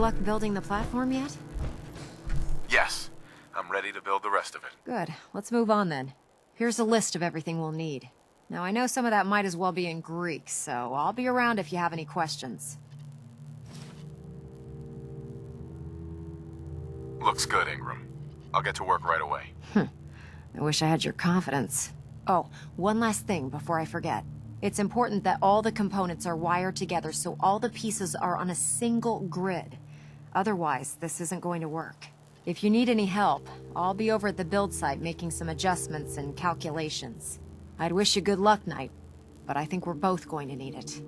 luck building the platform yet? Yes. I'm ready to build the rest of it. Good. Let's move on then. Here's a list of everything we'll need. Now, I know some of that might as well be in Greek, so I'll be around if you have any questions. Looks good, Ingram. I'll get to work right away. I wish I had your confidence. Oh, one last thing before I forget. It's important that all the components are wired together so all the pieces are on a single grid. Otherwise, this isn't going to work. If you need any help, I'll be over at the build site making some adjustments and calculations. I'd wish you good luck, Knight, but I think we're both going to need it.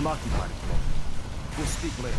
I'm occupied at the moment. We'll speak later.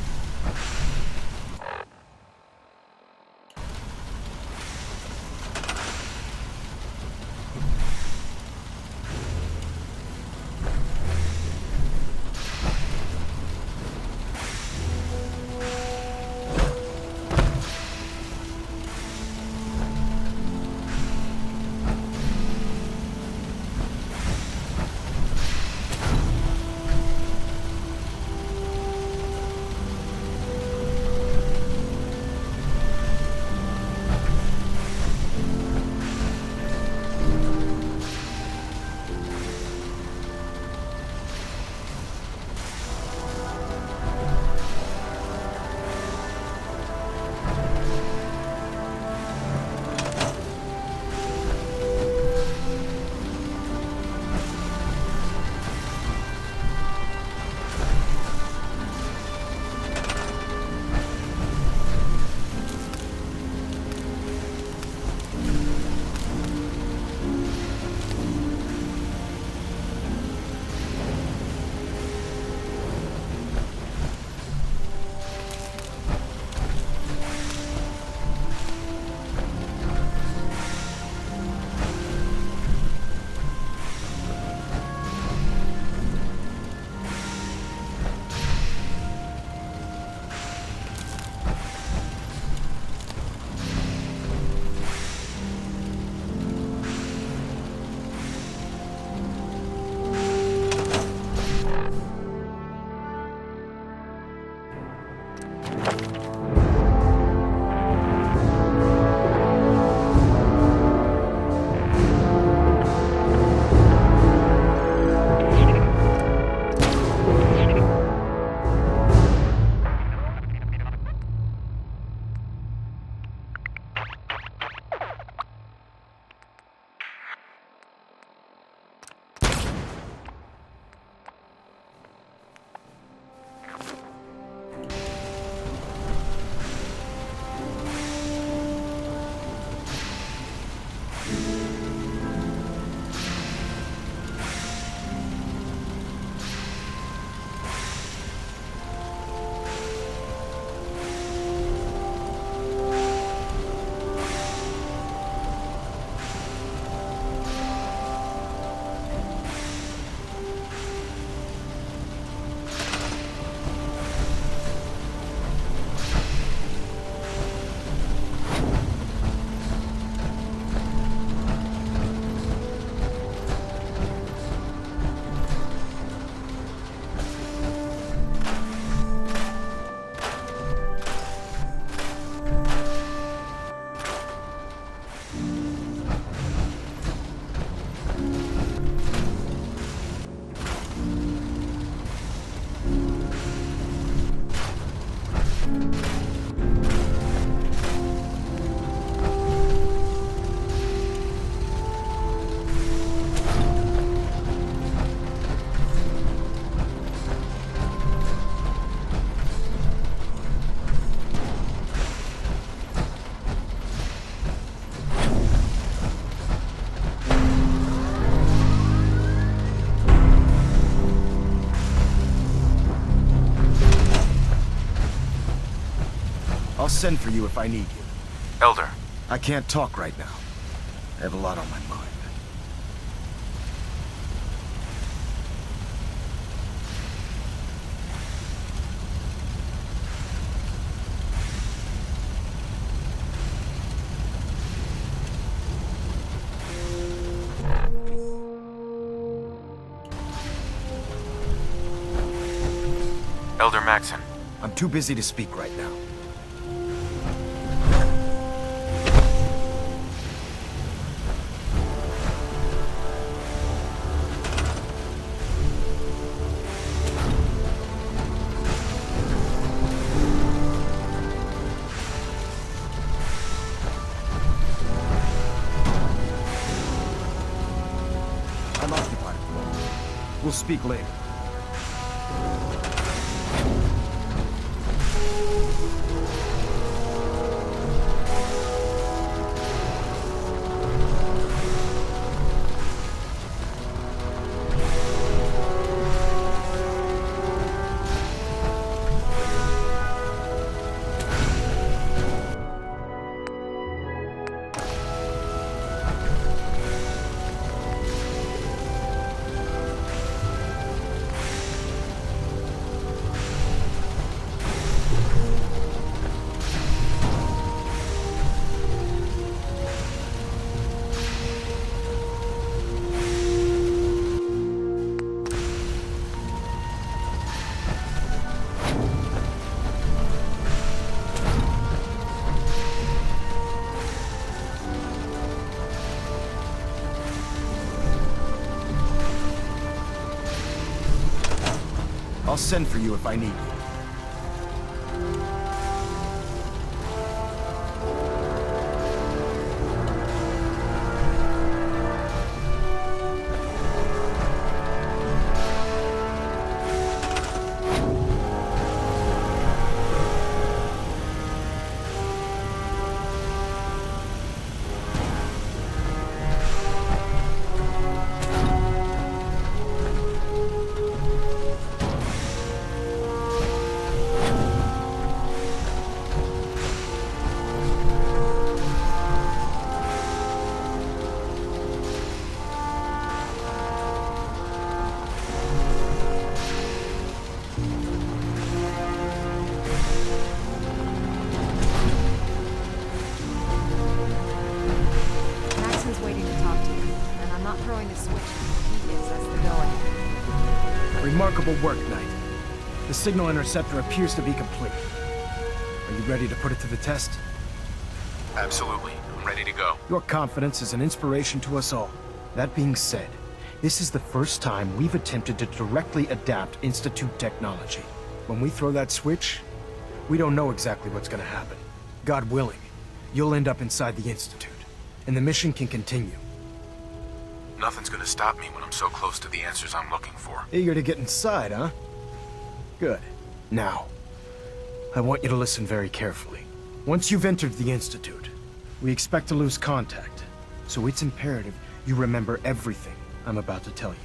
I'll send for you if I need you. Elder, I can't talk right now. I have a lot on my mind. Elder Maxson. I'm too busy to speak right now. I'm occupied at the moment. We'll speak later. I'll send for you if I need you. Maxon's waiting to talk to you, and I'm not throwing the switch until he gives us the go-ahead. Remarkable work, Knight. The signal interceptor appears to be complete. Are you ready to put it to the test? Absolutely. I'm ready to go. Your confidence is an inspiration to us all. That being said, this is the first time we've attempted to directly adapt Institute technology. When we throw that switch, we don't know exactly what's gonna happen. God willing, you'll end up inside the Institute, and the mission can continue. Nothing's gonna stop me when I'm so close to the answers I'm looking for. Eager to get inside, huh? Good. Now, I want you to listen very carefully. Once you've entered the Institute, we expect to lose contact, so it's imperative you remember everything I'm about to tell you.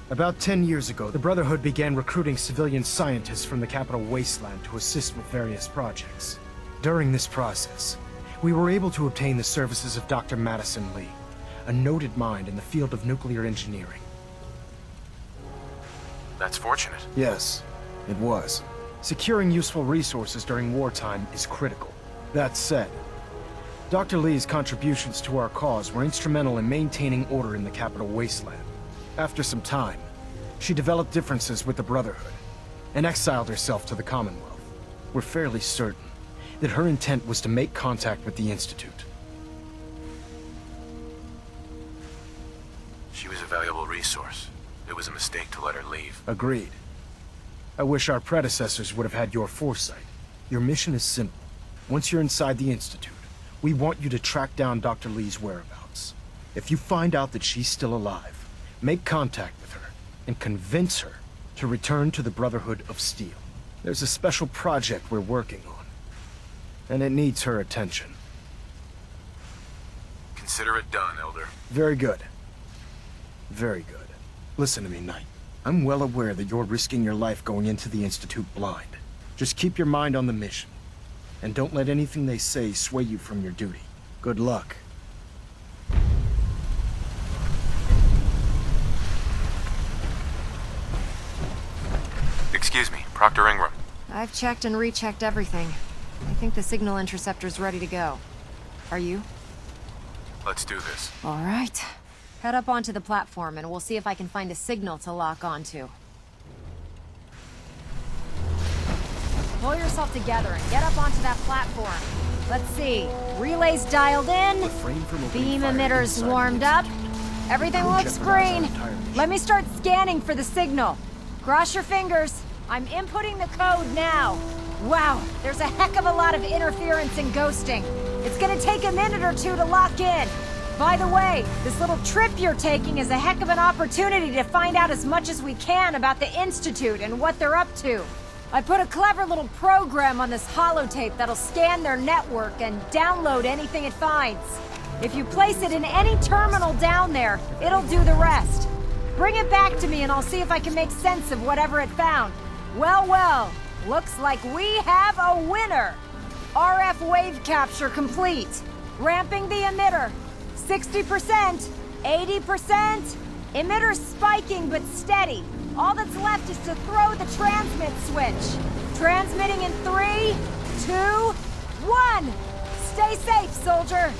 About 10 years ago, the Brotherhood began recruiting civilian scientists from the capital wasteland to assist with various projects. During this process, we were able to obtain the services of Dr. Madison Lee, a noted mind in the field of nuclear engineering. That's fortunate. Yes, it was. Securing useful resources during wartime is critical. That said, Dr. Lee's contributions to our cause were instrumental in maintaining order in the capital wasteland. After some time, she developed differences with the Brotherhood and exiled herself to the Commonwealth. We're fairly certain that her intent was to make contact with the Institute. She was a valuable resource. It was a mistake to let her leave. Agreed. I wish our predecessors would have had your foresight. Your mission is simple. Once you're inside the Institute, we want you to track down Dr. Lee's whereabouts. If you find out that she's still alive, make contact with her and convince her to return to the Brotherhood of Steel. There's a special project we're working on, and it needs her attention. Consider it done, Elder. Very good. Very good. Listen to me, Knight. I'm well aware that you're risking your life going into the Institute blind. Just keep your mind on the mission, and don't let anything they say sway you from your duty. Good luck. Excuse me, Proctor Ingram. I've checked and rechecked everything. I think the signal interceptor's ready to go. Are you? Let's do this. All right. Head up onto the platform and we'll see if I can find a signal to lock onto. Pull yourself together and get up onto that platform. Let's see. Relays dialed in. Refrain from opening Beam fire emitters inside the warmed up. Institute. Everything Could looks jeopardize our green. entire mission. Let me start scanning for the signal. Cross your fingers. I'm inputting the code now. Wow, there's a heck of a lot of interference and ghosting. It's gonna take a minute or two to lock in. By the way, this little trip you're taking is a heck of an opportunity to find out as much as we can about the Institute and what they're up to. I put a clever little program on this holotape that'll scan their network and download anything it finds. If you place it in any terminal down there, it'll do the rest. Bring it back to me and I'll see if I can make sense of whatever it found. Well, well, looks like we have a winner. RF wave capture complete. Ramping the emitter. 60%, 80%. Emitter spiking but steady. All that's left is to throw the transmit switch. Transmitting in 3, 2, 1. Stay safe, soldier.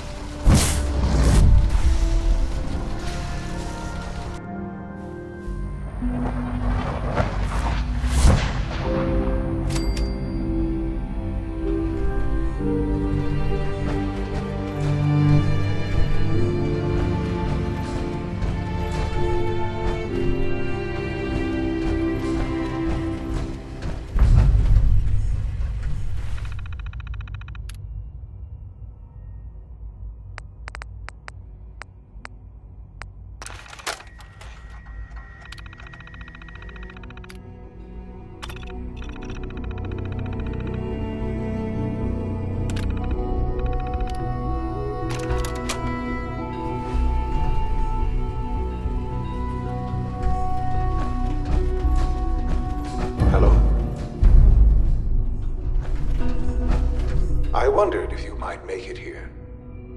wondered if you might make it here.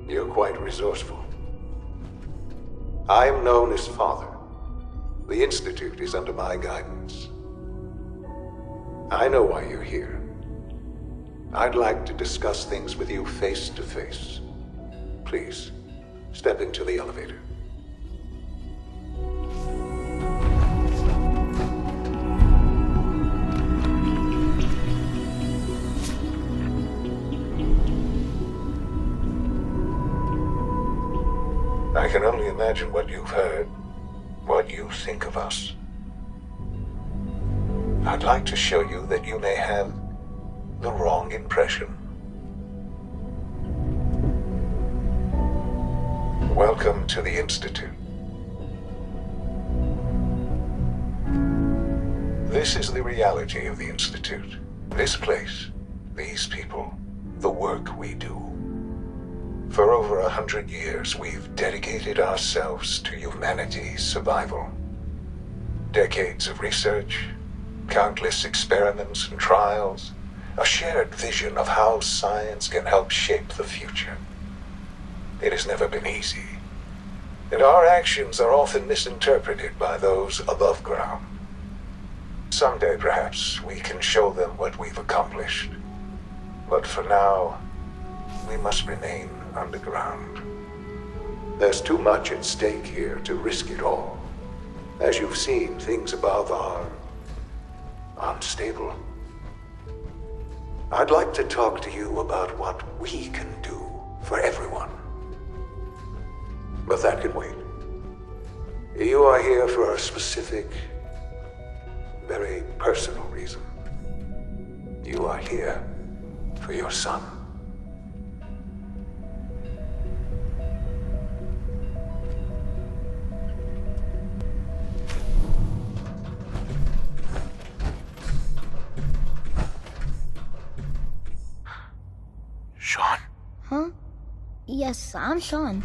You're quite resourceful. I am known as Father. The Institute is under my guidance. I know why you're here. I'd like to discuss things with you face to face. Please, step into the elevator. I can only imagine what you've heard, what you think of us. I'd like to show you that you may have the wrong impression. Welcome to the Institute. This is the reality of the Institute. This place, these people, the work we do. For over 100 years, we've dedicated ourselves to humanity's survival. Decades of research, countless experiments and trials, a shared vision of how science can help shape the future. It has never been easy, and our actions are often misinterpreted by those above ground. Someday, perhaps, we can show them what we've accomplished. But for now, we must remain underground. There's too much at stake here to risk it all. As you've seen, things above are unstable. I'd like to talk to you about what we can do for everyone. But that can wait. You are here for a specific, very personal reason. You are here for your son. Sean? Huh? Yes, I'm Sean.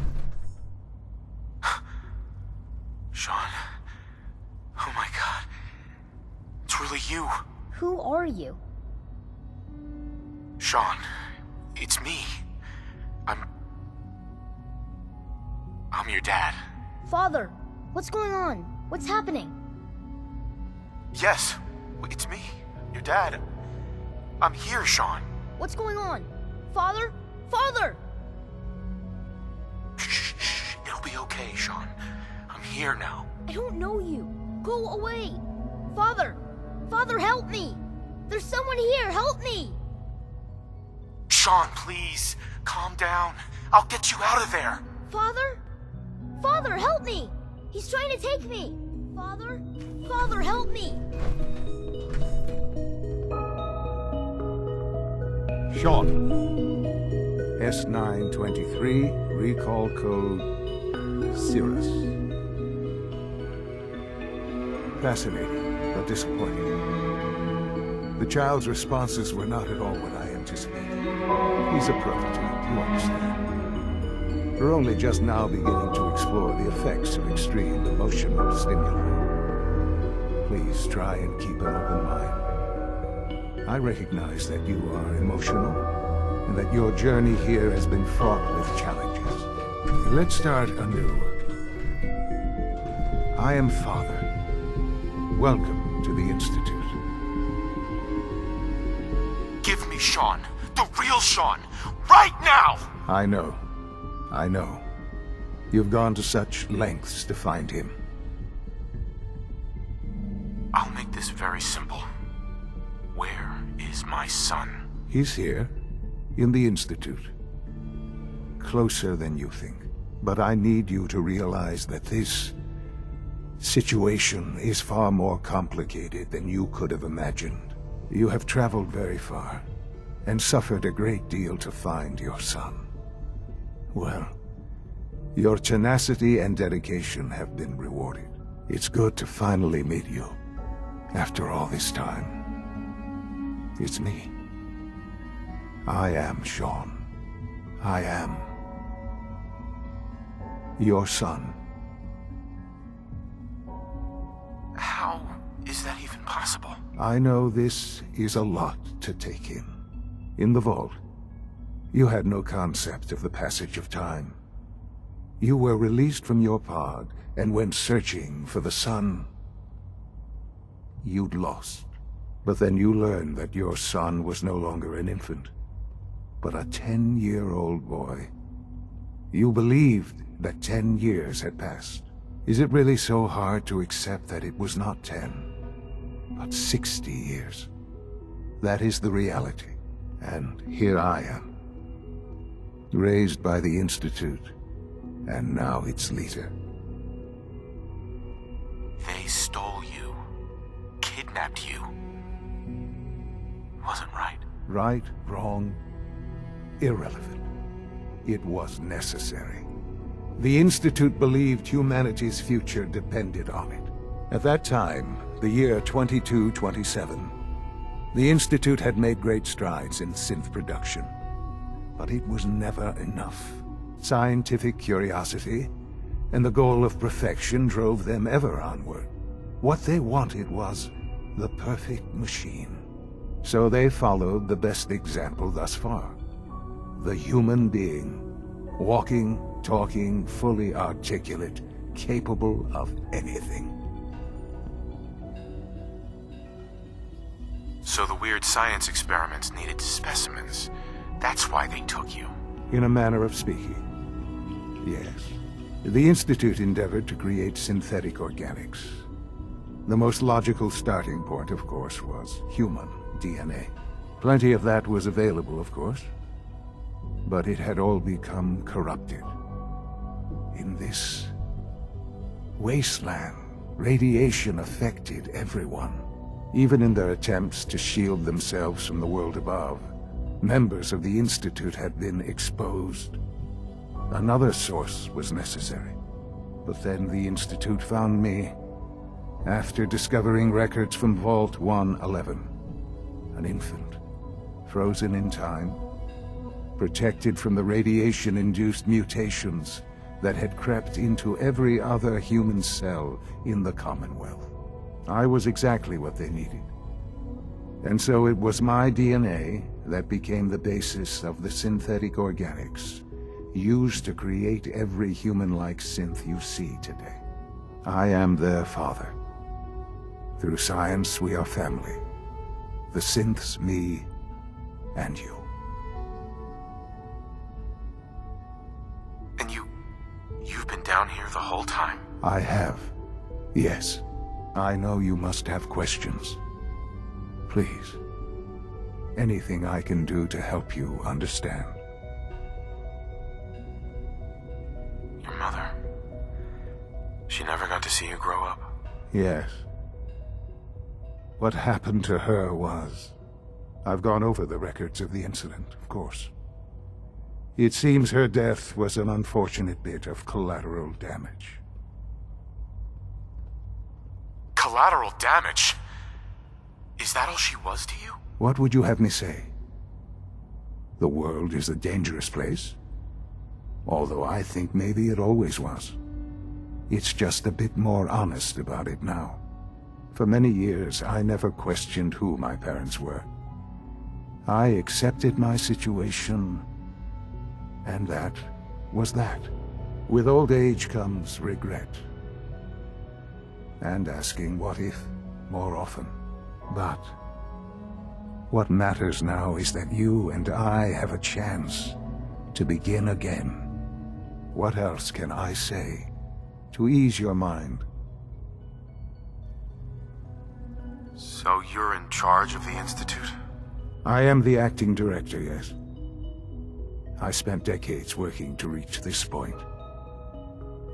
Sean? Oh my god. It's really you. Who are you? Sean, it's me. I'm your dad. Father, what's going on? What's happening? Yes, it's me, your dad. I'm here, Sean. What's going on? Father? Father! Shh, it'll be okay, Sean. I'm here now. I don't know you. Go away. Father! Father, help me! There's someone here, help me! Sean, please, calm down. I'll get you out of there. Father? Father, help me! He's trying to take me! Father? Father, help me! Sean. S923, recall code Cirrus. Fascinating, but disappointing. The child's responses were not at all what I anticipated. He's a prototype, you understand. We're only just now beginning to explore the effects of extreme emotional stimuli. Please try and keep an open mind. I recognize that you are emotional, and that your journey here has been fraught with challenges. Let's start anew. I am Father. Welcome to the Institute. Give me Sean. The real Sean. Right now! I know. You've gone to such lengths to find him. I'll make this very simple. Where is my son? He's here, in the Institute. Closer than you think. But I need you to realize that this situation is far more complicated than you could have imagined. You have traveled very far, and suffered a great deal to find your son. Well, your tenacity and dedication have been rewarded. It's good to finally meet you, after all this time. It's me. I am Sean. I am your son. How is that even possible? I know this is a lot to take in. In the vault, You had no concept of the passage of time. You were released from your pod and went searching for the sun you'd lost. But then you learned that your son was no longer an infant, but a 10-year-old boy. You believed that 10 years had passed. Is it really so hard to accept that it was not 10, but 60 years? That is the reality. And here I am, raised by the Institute, and now its leader. They stole you, kidnapped you. Wasn't right. Right, wrong, irrelevant. It was necessary. The Institute believed humanity's future depended on it. At that time, the year 2227, the Institute had made great strides in synth production. But it was never enough. Scientific curiosity and the goal of perfection drove them ever onward. What they wanted was the perfect machine. So they followed the best example thus far. The human being. Walking, talking, fully articulate, capable of anything. So the weird science experiments needed specimens. That's why they took you. In a manner of speaking. Yes. The Institute endeavored to create synthetic organics. The most logical starting point, of course, was human DNA. Plenty of that was available, of course. But it had all become corrupted. In this wasteland, radiation affected everyone. Even in their attempts to shield themselves from the world above, members of the Institute had been exposed. Another source was necessary. But then the Institute found me, after discovering records from Vault 111. An infant, frozen in time, protected from the radiation-induced mutations that had crept into every other human cell in the Commonwealth. I was exactly what they needed. And so it was my DNA that became the basis of the synthetic organics used to create every human-like synth you see today. I am their father. Through science, we are family. The synths, me, and you. And you've been down here the whole time? I have. Yes. I know you must have questions. Please. Anything I can do to help you understand. Your mother. She never got to see you grow up? Yes. What happened to her was... I've gone over the records of the incident, of course. It seems her death was an unfortunate bit of collateral damage. Collateral damage? Is that all she was to you? What would you have me say? The world is a dangerous place? Although I think maybe it always was. It's just a bit more honest about it now. For many years, I never questioned who my parents were. I accepted my situation, and that was that. With old age comes regret. And asking what if more often. But what matters now is that you and I have a chance to begin again. What else can I say to ease your mind? So you're in charge of the Institute? I am the acting director, yes. I spent decades working to reach this point.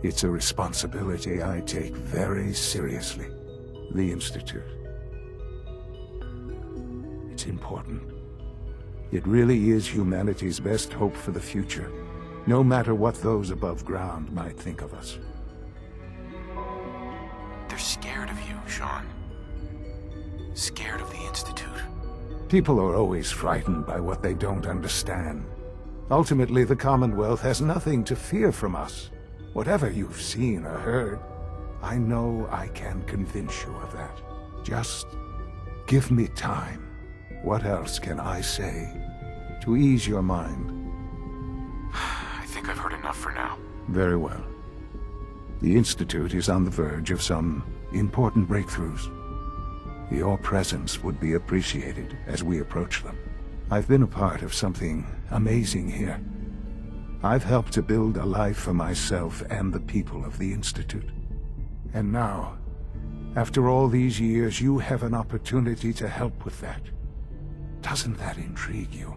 It's a responsibility I take very seriously. The Institute. It's important. It really is humanity's best hope for the future, no matter what those above ground might think of us. They're scared of you, Sean. Scared of the Institute. People are always frightened by what they don't understand. Ultimately, the Commonwealth has nothing to fear from us. Whatever you've seen or heard, I know I can convince you of that. Just give me time. What else can I say to ease your mind? enough for now. Very well. The Institute is on the verge of some important breakthroughs. Your presence would be appreciated as we approach them. I've been a part of something amazing here. I've helped to build a life for myself and the people of the Institute. And now, after all these years, you have an opportunity to help with that. Doesn't that intrigue you?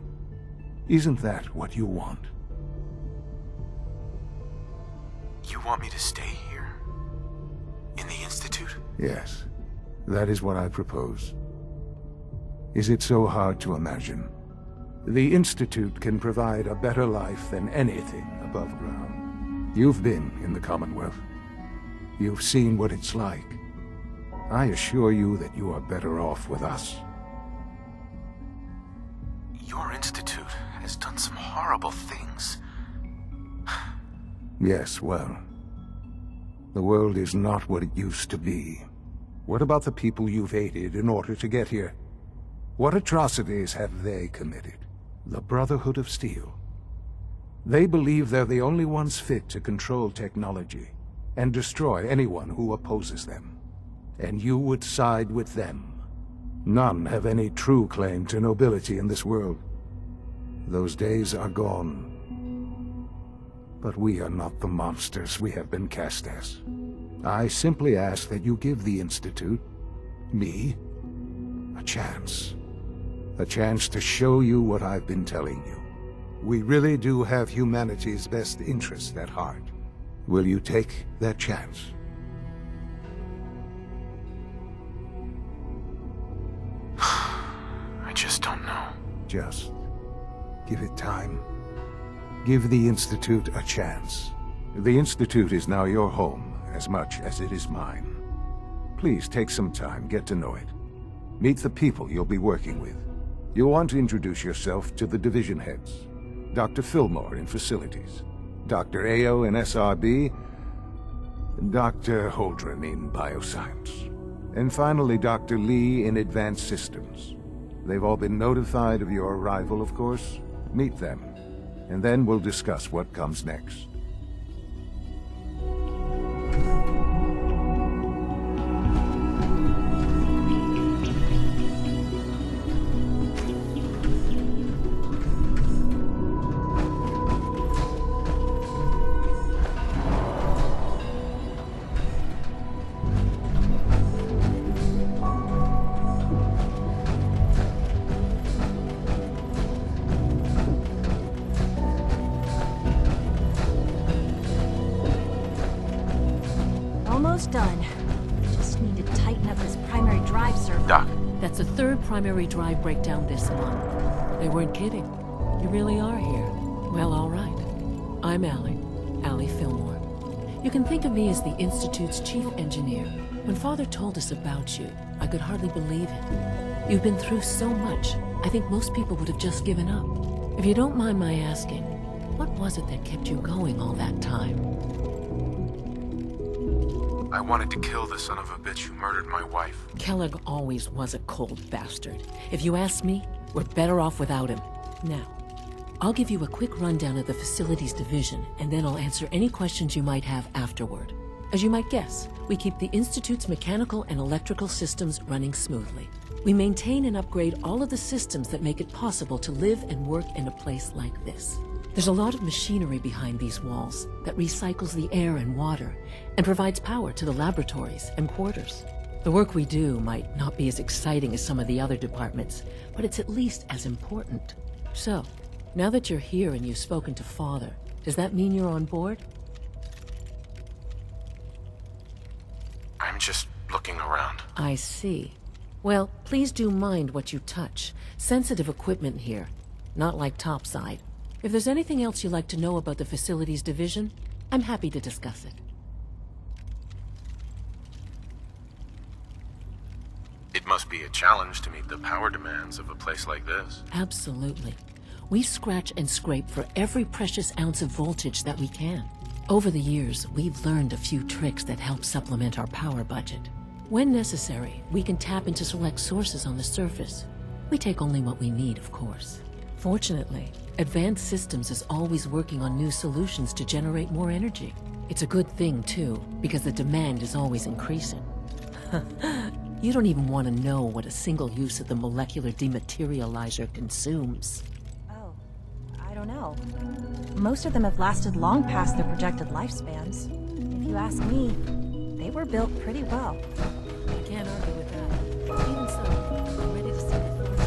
Isn't that what you want? You want me to stay here? In the Institute? Yes, that is what I propose. Is it so hard to imagine? The Institute can provide a better life than anything above ground. You've been in the Commonwealth. You've seen what it's like. I assure you that you are better off with us. Your Institute has done some horrible things. Yes, well, the world is not what it used to be. What about the people you've aided in order to get here? What atrocities have they committed? The Brotherhood of Steel. They believe they're the only ones fit to control technology and destroy anyone who opposes them. And you would side with them. None have any true claim to nobility in this world. Those days are gone. But we are not the monsters we have been cast as. I simply ask that you give the Institute, me, a chance. A chance to show you what I've been telling you. We really do have humanity's best interest at heart. Will you take that chance? I just don't know. Just give it time. Give the Institute a chance. The Institute is now your home as much as it is mine. Please take some time, get to know it. Meet the people you'll be working with. You'll want to introduce yourself to the division heads. Dr. Fillmore in Facilities, Dr. Ayo in SRB, Dr. Holdren in Bioscience, and finally Dr. Lee in Advanced Systems. They've all been notified of your arrival, of course. Meet them, and then we'll discuss what comes next. Almost done. Just need to tighten up this primary drive server. Doc, That's the third primary drive breakdown this month. They weren't kidding. You really are here. Well, all right. I'm Allie Fillmore. You can think of me as the Institute's chief engineer. When Father told us about you, I could hardly believe it. You've been through so much, I think most people would have just given up. If you don't mind my asking, what was it that kept you going all that time? I wanted to kill the son of a bitch who murdered my wife. Kellogg always was a cold bastard. If you ask me, we're better off without him. Now, I'll give you a quick rundown of the Facilities Division, and then I'll answer any questions you might have afterward. As you might guess, we keep the Institute's mechanical and electrical systems running smoothly. We maintain and upgrade all of the systems that make it possible to live and work in a place like this. There's a lot of machinery behind these walls that recycles the air and water and provides power to the laboratories and quarters. The work we do might not be as exciting as some of the other departments, but it's at least as important. So, now that you're here and you've spoken to Father, does that mean you're on board? I'm just looking around. I see. Well, please do mind what you touch. Sensitive equipment here, not like topside. If there's anything else you'd like to know about the Facilities Division, I'm happy to discuss it. It must be a challenge to meet the power demands of a place like this. Absolutely. We scratch and scrape for every precious ounce of voltage that we can. Over the years, we've learned a few tricks that help supplement our power budget. When necessary, we can tap into select sources on the surface. We take only what we need, of course. Fortunately, Advanced Systems is always working on new solutions to generate more energy. It's a good thing, too, because the demand is always increasing. You don't even want to know what a single use of the molecular dematerializer consumes. Oh, I don't know. Most of them have lasted long past their projected lifespans. If you ask me, they were built pretty well. I can't argue with that. Even so, I'm ready to see the first.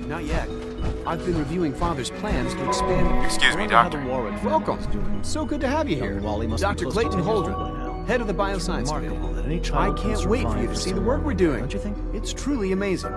Not yet. I've been reviewing Father's plans to expand... Excuse me, Doctor. Welcome. So good to have you here. Dr. Clayton Holdren, head of the Bioscience Division. I can't wait for you to see the work we're doing. Don't you think? It's truly amazing.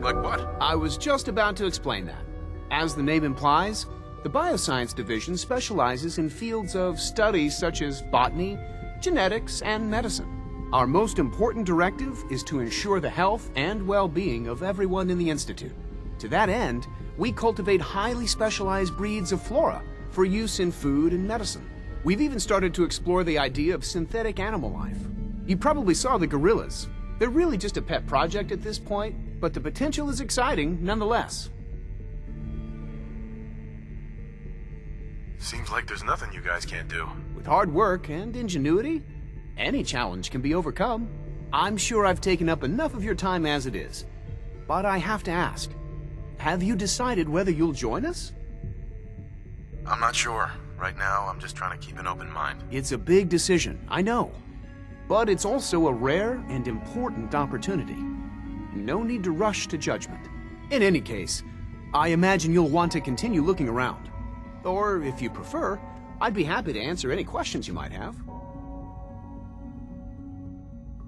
Like what? I was just about to explain that. As the name implies, the Bioscience Division specializes in fields of study such as botany, genetics, and medicine. Our most important directive is to ensure the health and well-being of everyone in the Institute. To that end, we cultivate highly specialized breeds of flora for use in food and medicine. We've even started to explore the idea of synthetic animal life. You probably saw the gorillas. They're really just a pet project at this point, but the potential is exciting nonetheless. Seems like there's nothing you guys can't do. With hard work and ingenuity, any challenge can be overcome. I'm sure I've taken up enough of your time as it is. But I have to ask, have you decided whether you'll join us? I'm not sure. Right now, I'm just trying to keep an open mind. It's a big decision, I know. But it's also a rare and important opportunity. No need to rush to judgment. In any case, I imagine you'll want to continue looking around. Or, if you prefer, I'd be happy to answer any questions you might have.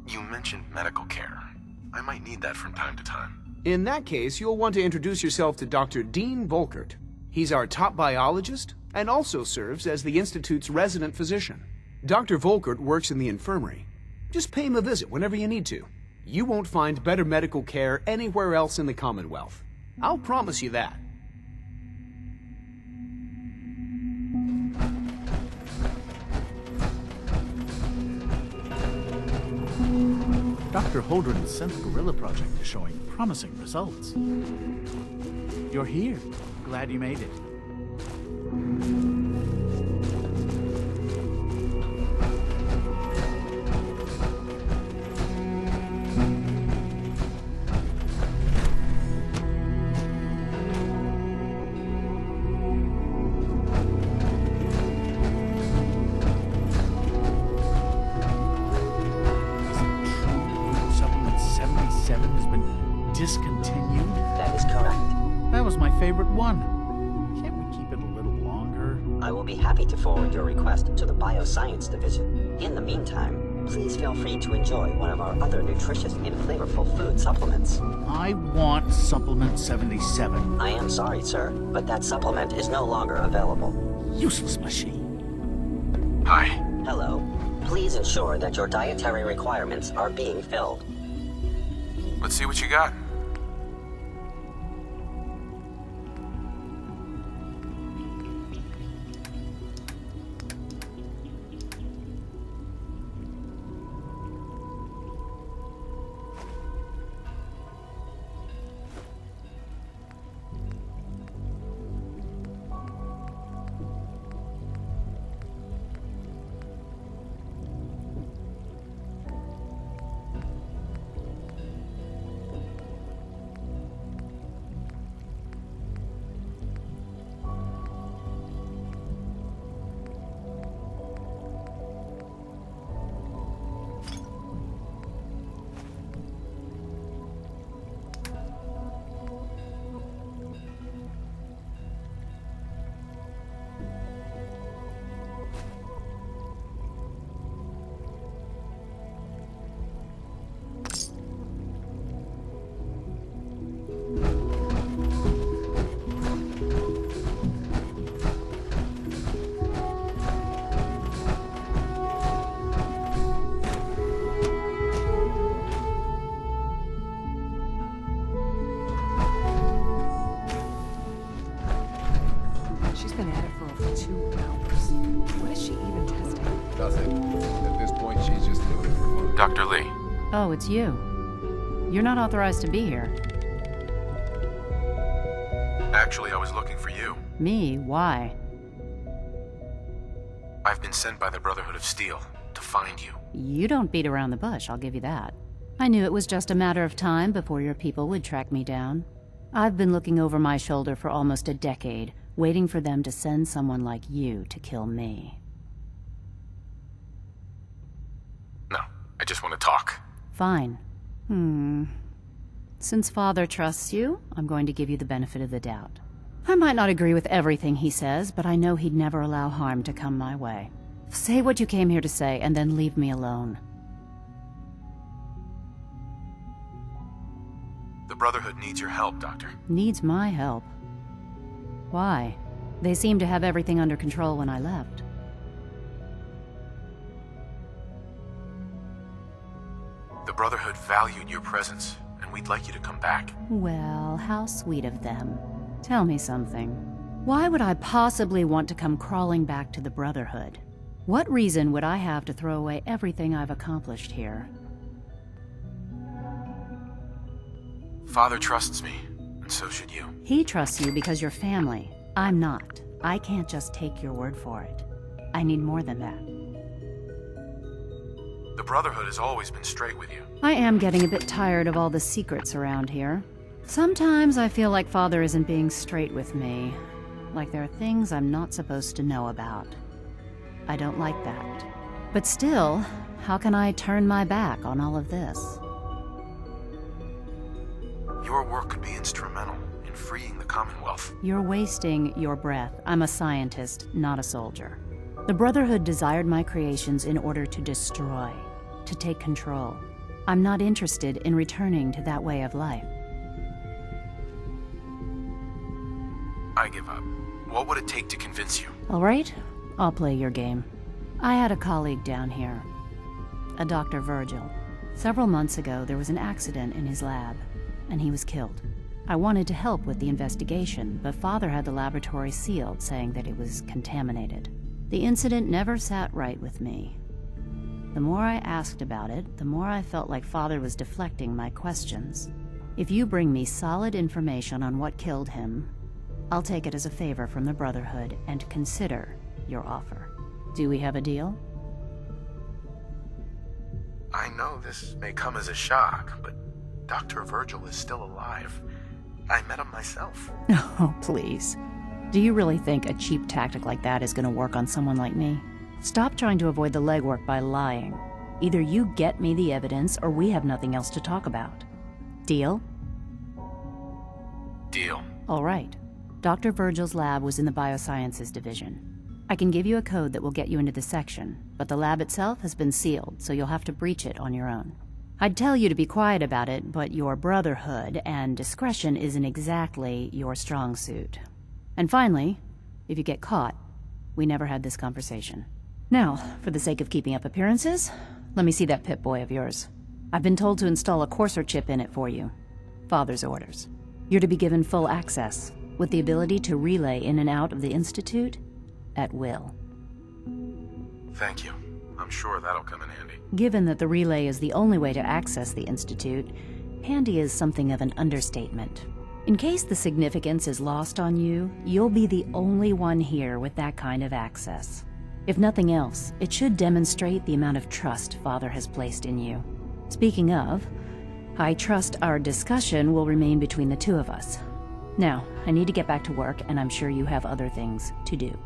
You mentioned medical care. I might need that from time to time. In that case, you'll want to introduce yourself to Dr. Dean Volkert. He's our top biologist and also serves as the Institute's resident physician. Dr. Volkert works in the infirmary. Just pay him a visit whenever you need to. You won't find better medical care anywhere else in the Commonwealth. I'll promise you that. Dr. Holdren's Synth Gorilla project is showing promising results. You're here. Glad you made it. Discontinued? That is correct. That was my favorite one. Can't we keep it a little longer? I will be happy to forward your request to the Bioscience Division. In the meantime, please feel free to enjoy one of our other nutritious and flavorful food supplements. I want Supplement 77. I am sorry, sir, but that supplement is no longer available. Useless machine. Hi. Hello. Please ensure that your dietary requirements are being filled. Let's see what you got. Dr. Lee. Oh, it's you. You're not authorized to be here. Actually, I was looking for you. Me? Why? I've been sent by the Brotherhood of Steel to find you. You don't beat around the bush, I'll give you that. I knew it was just a matter of time before your people would track me down. I've been looking over my shoulder for almost a decade, waiting for them to send someone like you to kill me. No, I just want to talk. Fine. Since Father trusts you, I'm going to give you the benefit of the doubt. I might not agree with everything he says, but I know he'd never allow harm to come my way. Say what you came here to say, and then leave me alone. The Brotherhood needs your help, Doctor. Needs my help. Why? They seemed to have everything under control when I left. The Brotherhood valued your presence, and we'd like you to come back. Well, how sweet of them. Tell me something. Why would I possibly want to come crawling back to the Brotherhood? What reason would I have to throw away everything I've accomplished here? Father trusts me, and so should you. He trusts you because you're family. I'm not. I can't just take your word for it. I need more than that. The Brotherhood has always been straight with you. I am getting a bit tired of all the secrets around here. Sometimes I feel like Father isn't being straight with me. Like there are things I'm not supposed to know about. I don't like that. But still, how can I turn my back on all of this? Your work could be instrumental in freeing the Commonwealth. You're wasting your breath. I'm a scientist, not a soldier. The Brotherhood desired my creations in order to destroy, to take control. I'm not interested in returning to that way of life. I give up. What would it take to convince you? All right, I'll play your game. I had a colleague down here, a Dr. Virgil. Several months ago, there was an accident in his lab, and he was killed. I wanted to help with the investigation, but Father had the laboratory sealed, saying that it was contaminated. The incident never sat right with me. The more I asked about it, the more I felt like Father was deflecting my questions. If you bring me solid information on what killed him, I'll take it as a favor from the Brotherhood and consider your offer. Do we have a deal? I know this may come as a shock, but Dr. Virgil is still alive. I met him myself. Oh, please. Do you really think a cheap tactic like that is going to work on someone like me? Stop trying to avoid the legwork by lying. Either you get me the evidence, or we have nothing else to talk about. Deal? Deal. All right. Dr. Virgil's lab was in the Biosciences Division. I can give you a code that will get you into the section, but the lab itself has been sealed, so you'll have to breach it on your own. I'd tell you to be quiet about it, but your Brotherhood and discretion isn't exactly your strong suit. And finally, if you get caught, we never had this conversation. Now, for the sake of keeping up appearances, let me see that Pip-Boy of yours. I've been told to install a Courser chip in it for you. Father's orders. You're to be given full access, with the ability to relay in and out of the Institute at will. Thank you. I'm sure that'll come in handy. Given that the relay is the only way to access the Institute, handy is something of an understatement. In case the significance is lost on you, you'll be the only one here with that kind of access. If nothing else, it should demonstrate the amount of trust Father has placed in you. Speaking of, I trust our discussion will remain between the two of us. Now, I need to get back to work, and I'm sure you have other things to do.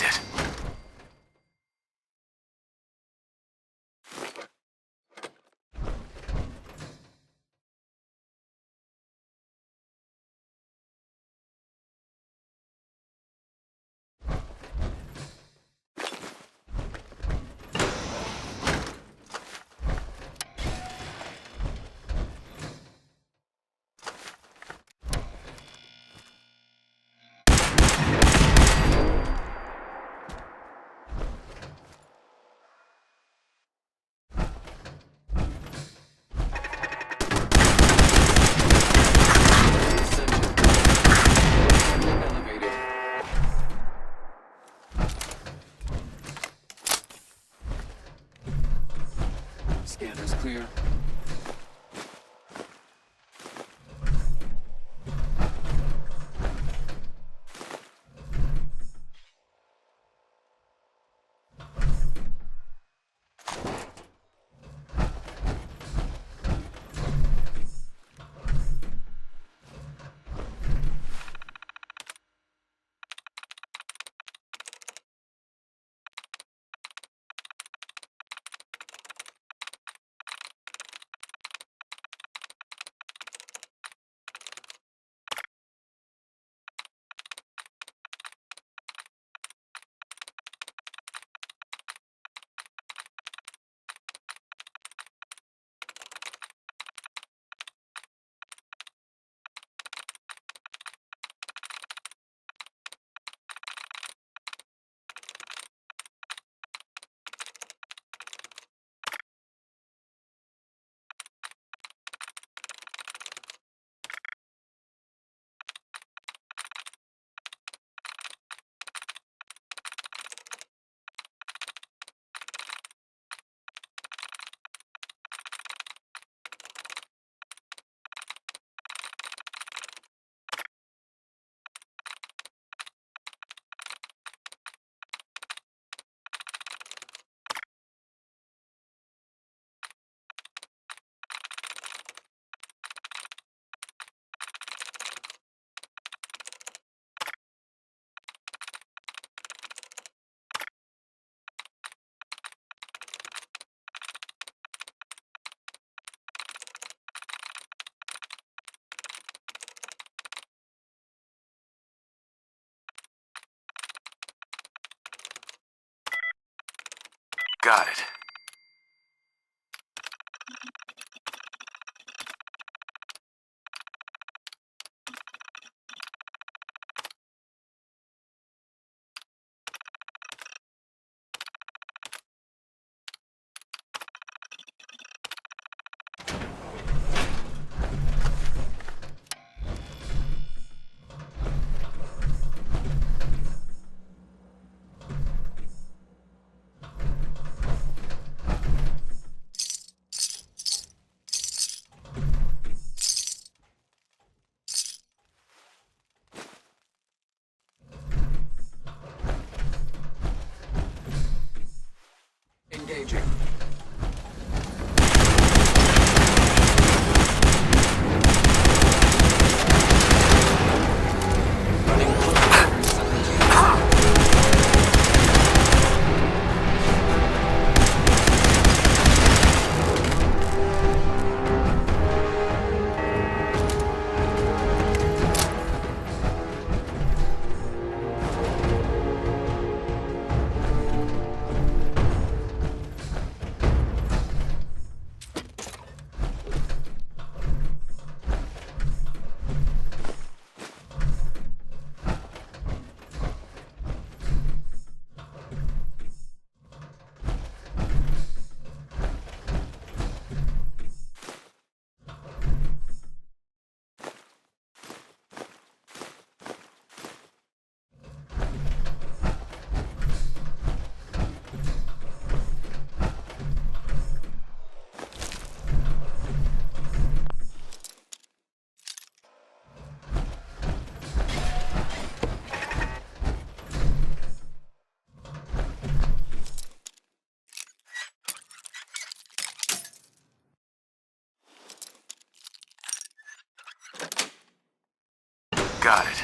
is it? Scanner's clear. Got it. Engaging. Got it.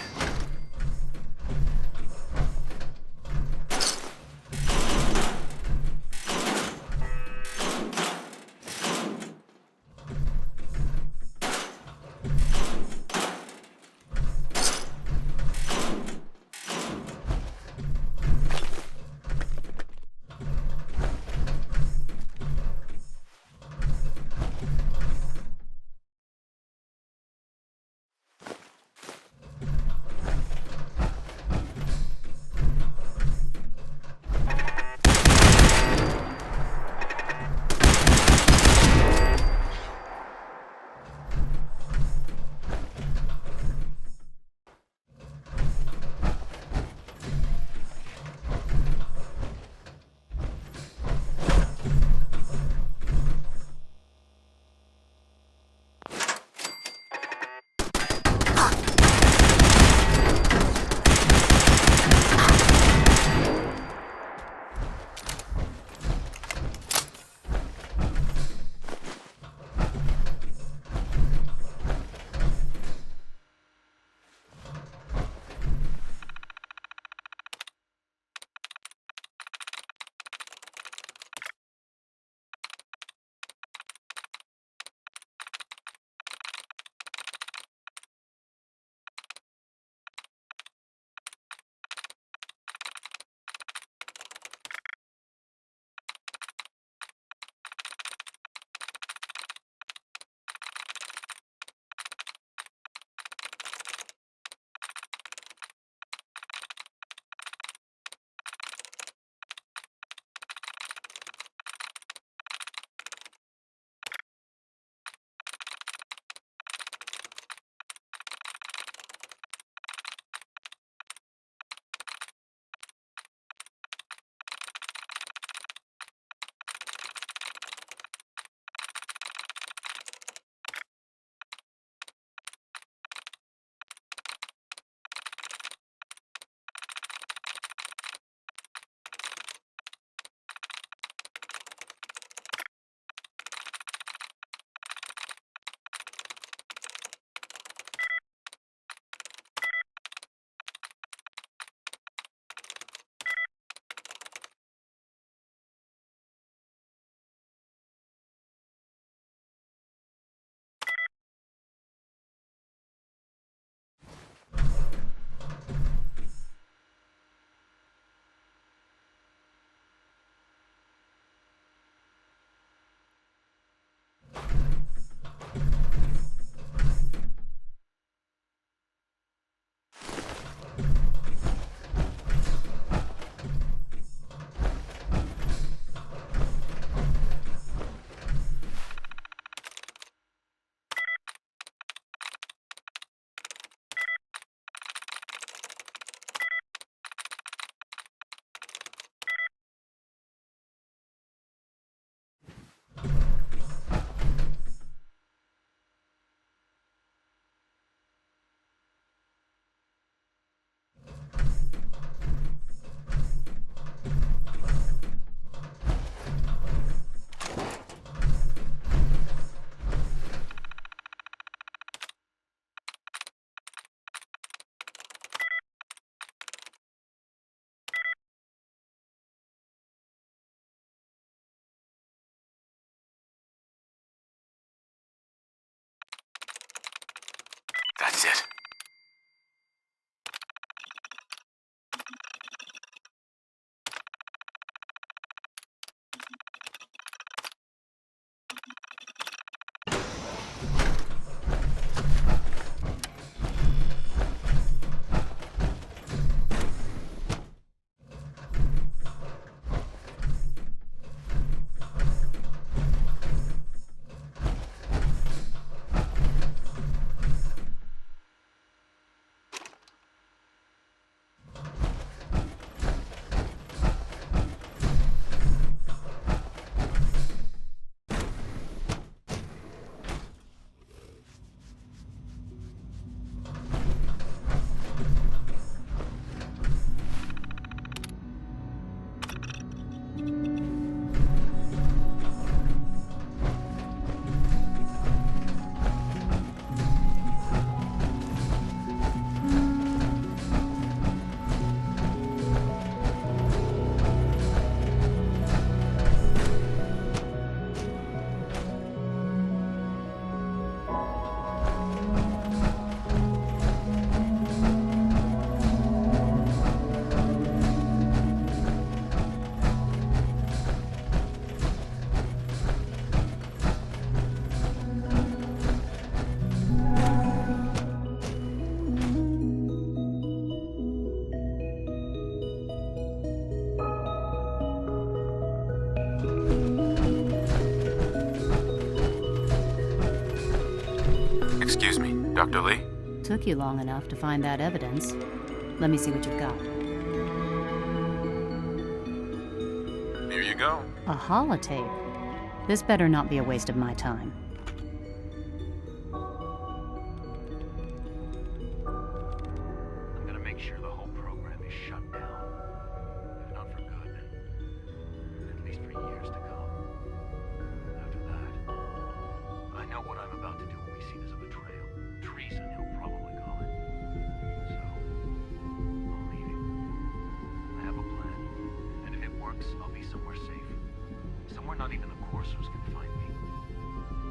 Sit. Excuse me, Dr. Lee? Took you long enough to find that evidence. Let me see what you've got. Here you go. A holotape. This better not be a waste of my time. I'm gonna make sure the whole program is shut down. If not for good, then at least for years to come. After that, I know what I'm about to do will be seen as a betrayal. Treason, he'll probably call it. So, I'm leaving. I have a plan. And if it works, I'll be somewhere safe. Somewhere not even the Coursers can find me.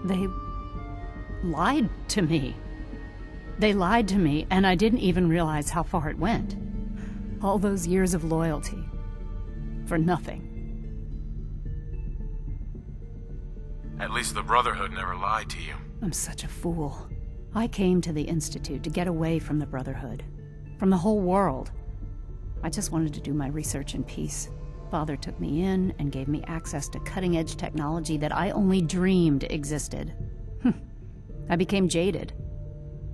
They lied to me. They lied to me, and I didn't even realize how far it went. All those years of loyalty. For nothing. At least the Brotherhood never lied to you. I'm such a fool. I came to the Institute to get away from the Brotherhood. From the whole world. I just wanted to do my research in peace. Father took me in and gave me access to cutting-edge technology that I only dreamed existed. I became jaded.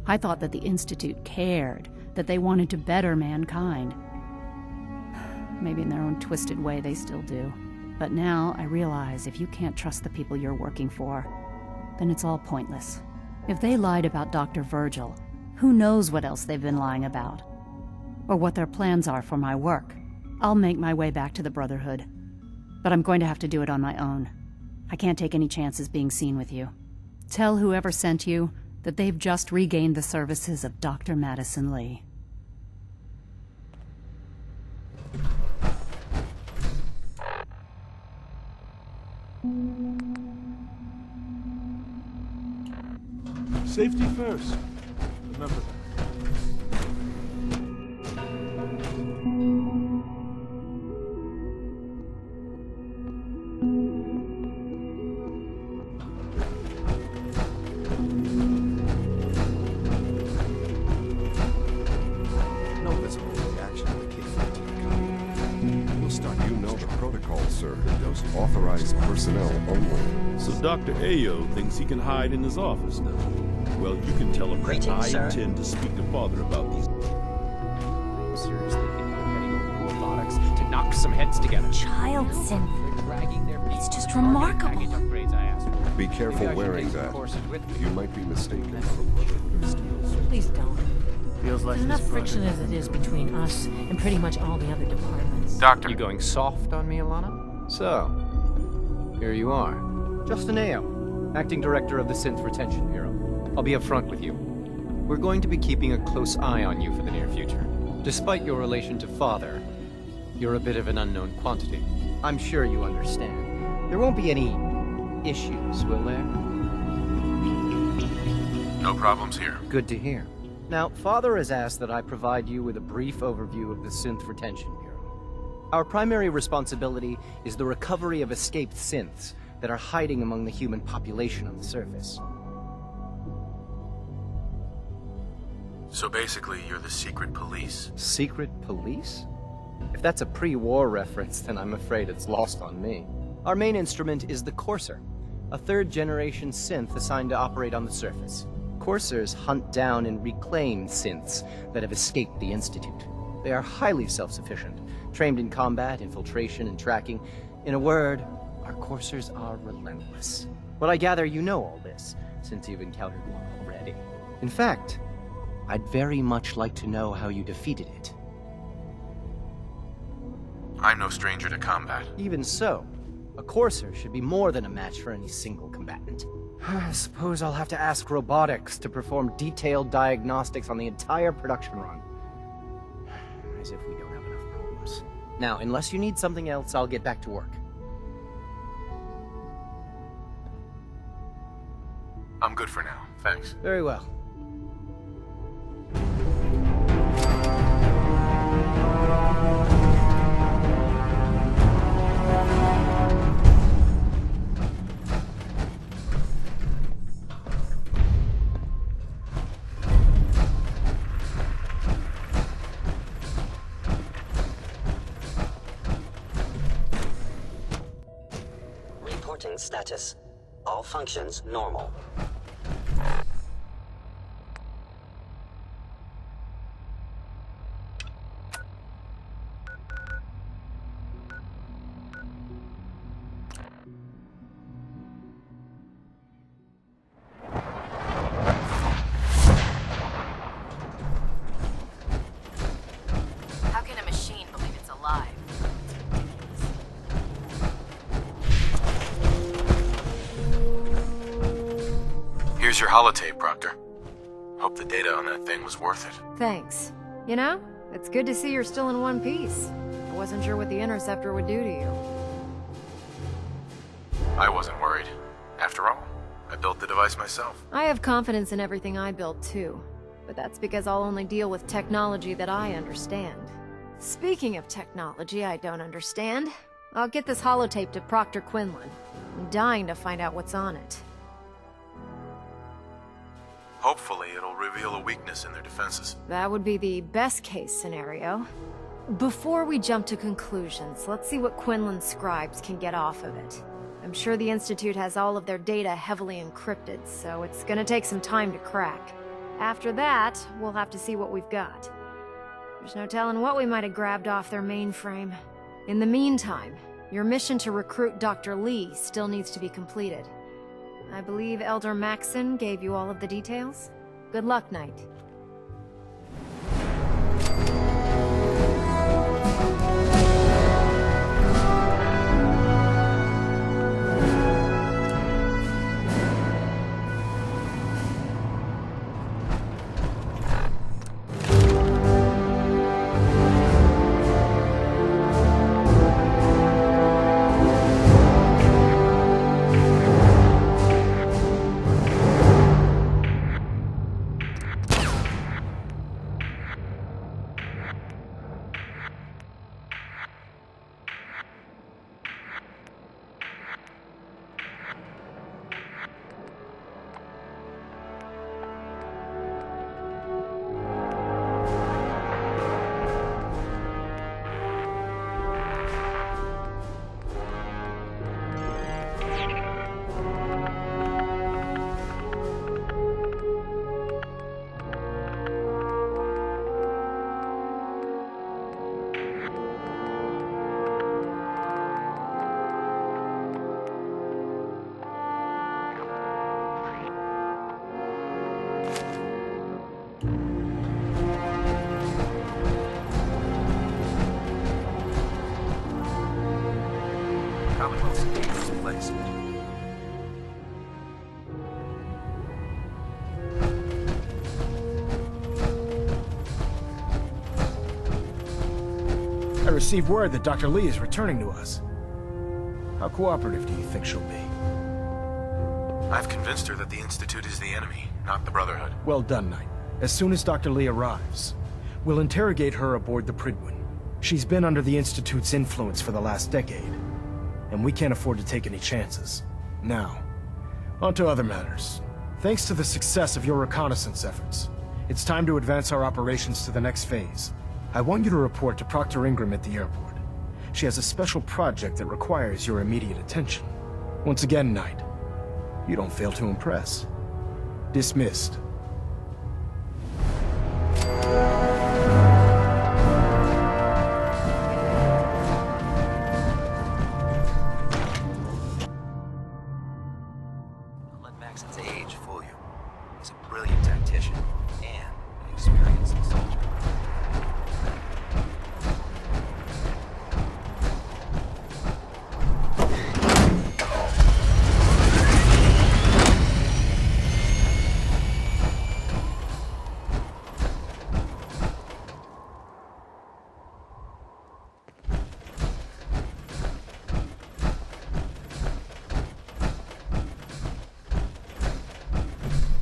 I thought that the Institute cared, that they wanted to better mankind. Maybe in their own twisted way they still do. But now I realize if you can't trust the people you're working for, then it's all pointless. If they lied about Dr. Virgil, who knows what else they've been lying about? Or what their plans are for my work. I'll make my way back to the Brotherhood. But I'm going to have to do it on my own. I can't take any chances being seen with you. Tell whoever sent you that they've just regained the services of Dr. Madison Lee. Safety first. Remember that. No visible reaction to the K-14 We'll start. You know the protocol, sir. Authorized personnel only. So Dr. Ayo thinks he can hide in his office now. Well, you can tell him that I intend to speak to Father about these. I'm seriously thinking of heading over to robotics to knock some heads together. Child synth. It's just remarkable. Be careful wearing that. You might be mistaken. Please don't. Feels like There's enough this friction project- as it is between us and pretty much all the other departments. Doctor. You going soft on me, Alana? So, here you are. Justin Ayo, Acting Director of the Synth Retention Bureau. I'll be upfront with you. We're going to be keeping a close eye on you for the near future. Despite your relation to Father, you're a bit of an unknown quantity. I'm sure you understand. There won't be any issues, will there? No problems here. Good to hear. Now, Father has asked that I provide you with a brief overview of the Synth Retention Bureau. Our primary responsibility is the recovery of escaped synths that are hiding among the human population on the surface. So basically, you're the secret police. Secret police? If that's a pre-war reference, then I'm afraid it's lost on me. Our main instrument is the Courser, a third-generation synth assigned to operate on the surface. Coursers hunt down and reclaim synths that have escaped the Institute. They are highly self-sufficient, trained in combat, infiltration, and tracking. In a word, our Coursers are relentless. But I gather you know all this, since you've encountered one already. In fact, I'd very much like to know how you defeated it. I'm no stranger to combat. Even so, a Courser should be more than a match for any single combatant. I suppose I'll have to ask robotics to perform detailed diagnostics on the entire production run. As if we don't have enough problems. Now, unless you need something else, I'll get back to work. I'm good for now, thanks. Very well. Reporting status. All functions normal. How can a machine believe it's alive? Here's your holotape, Proctor. Hope the data on that thing was worth it. Thanks. You know, it's good to see you're still in one piece. I wasn't sure what the Interceptor would do to you. I wasn't worried. After all, I built the device myself. I have confidence in everything I build too, but that's because I'll only deal with technology that I understand. Speaking of technology I don't understand, I'll get this holotape to Proctor Quinlan. I'm dying to find out what's on it. Hopefully, it'll reveal a weakness in their defenses. That would be the best case scenario. Before we jump to conclusions, let's see what Quinlan's scribes can get off of it. I'm sure the Institute has all of their data heavily encrypted, so it's gonna take some time to crack. After that, we'll have to see what we've got. There's no telling what we might have grabbed off their mainframe. In the meantime, your mission to recruit Dr. Lee still needs to be completed. I believe Elder Maxson gave you all of the details. Good luck, Knight. Commonwealth's dangerous place. I received word that Dr. Lee is returning to us. How cooperative do you think she'll be? I've convinced her that the Institute is the enemy, not the Brotherhood. Well done, Knight. As soon as Dr. Lee arrives, we'll interrogate her aboard the Prydwen. She's been under the Institute's influence for the last decade, and we can't afford to take any chances. Now, on to other matters. Thanks to the success of your reconnaissance efforts, it's time to advance our operations to the next phase. I want you to report to Proctor Ingram at the airport. She has a special project that requires your immediate attention. Once again, Knight, you don't fail to impress. Dismissed. Let Maxon's age fool you. He's a brilliant tactician and an experienced soldier.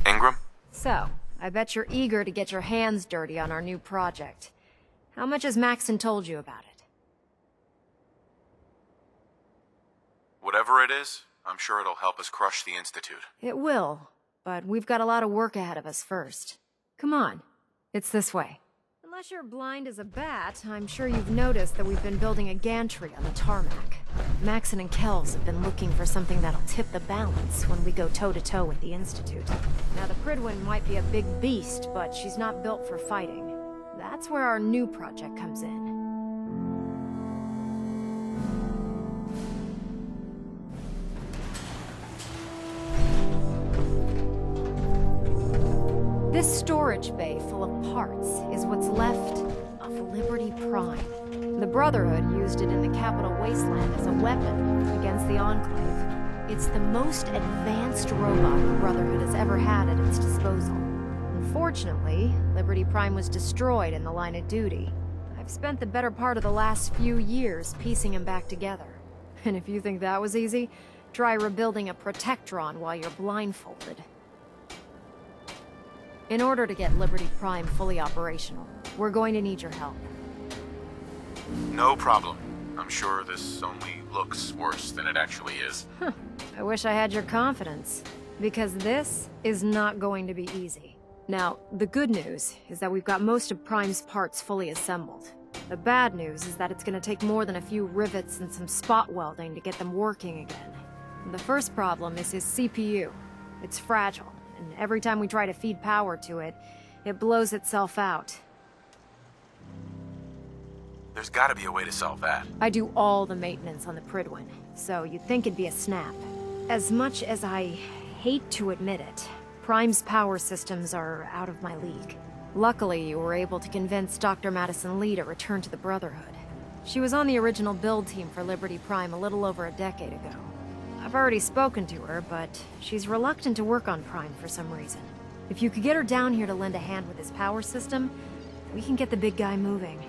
Ingram? So, I bet you're eager to get your hands dirty on our new project. How much has Maxon told you about it? Whatever it is, I'm sure it'll help us crush the Institute. It will, but we've got a lot of work ahead of us first. Come on, it's this way. Unless you're blind as a bat, I'm sure you've noticed that we've been building a gantry on the tarmac. Maxon and Kells have been looking for something that'll tip the balance when we go toe-to-toe with the Institute. Now, the Prydwen might be a big beast, but she's not built for fighting. That's where our new project comes in. This storage bay full of parts is what's left of Liberty Prime. The Brotherhood used it in the Capital Wasteland as a weapon against the Enclave. It's the most advanced robot the Brotherhood has ever had at its disposal. Unfortunately, Liberty Prime was destroyed in the line of duty. I've spent the better part of the last few years piecing him back together. And if you think that was easy, try rebuilding a Protectron while you're blindfolded. In order to get Liberty Prime fully operational, we're going to need your help. No problem. I'm sure this only looks worse than it actually is. I wish I had your confidence, because this is not going to be easy. Now, the good news is that we've got most of Prime's parts fully assembled. The bad news is that it's going to take more than a few rivets and some spot welding to get them working again. The first problem is his CPU. It's fragile, and every time we try to feed power to it, it blows itself out. There's gotta be a way to solve that. I do all the maintenance on the Prydwen, so you'd think it'd be a snap. As much as I hate to admit it, Prime's power systems are out of my league. Luckily, you were able to convince Dr. Madison Lee to return to the Brotherhood. She was on the original build team for Liberty Prime a little over a decade ago. I've already spoken to her, but she's reluctant to work on Prime for some reason. If you could get her down here to lend a hand with his power system, we can get the big guy moving.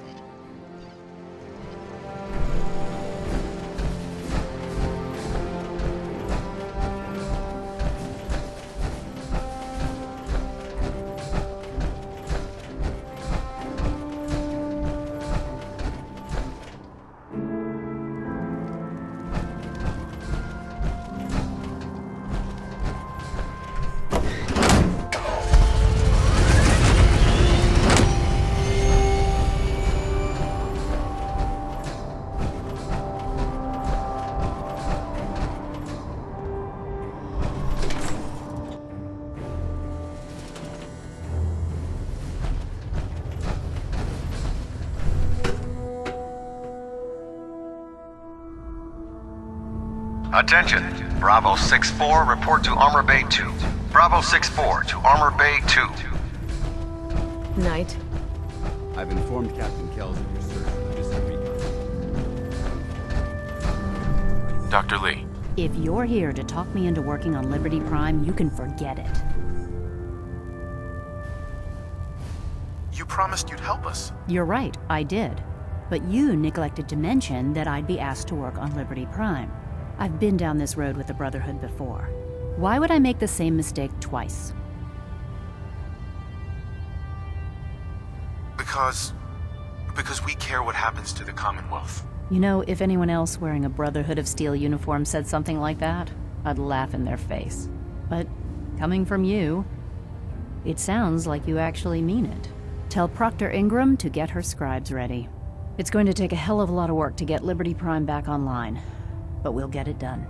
Attention, Bravo 6-4, report to Armor Bay 2. Bravo 6-4 to Armor Bay 2. Knight. I've informed Captain Kells of your search for the missing recon. Dr. Lee. If you're here to talk me into working on Liberty Prime, you can forget it. You promised you'd help us. You're right, I did. But you neglected to mention that I'd be asked to work on Liberty Prime. I've been down this road with the Brotherhood before. Why would I make the same mistake twice? Because we care what happens to the Commonwealth. You know, if anyone else wearing a Brotherhood of Steel uniform said something like that, I'd laugh in their face. But coming from you, it sounds like you actually mean it. Tell Proctor Ingram to get her scribes ready. It's going to take a hell of a lot of work to get Liberty Prime back online, but we'll get it done.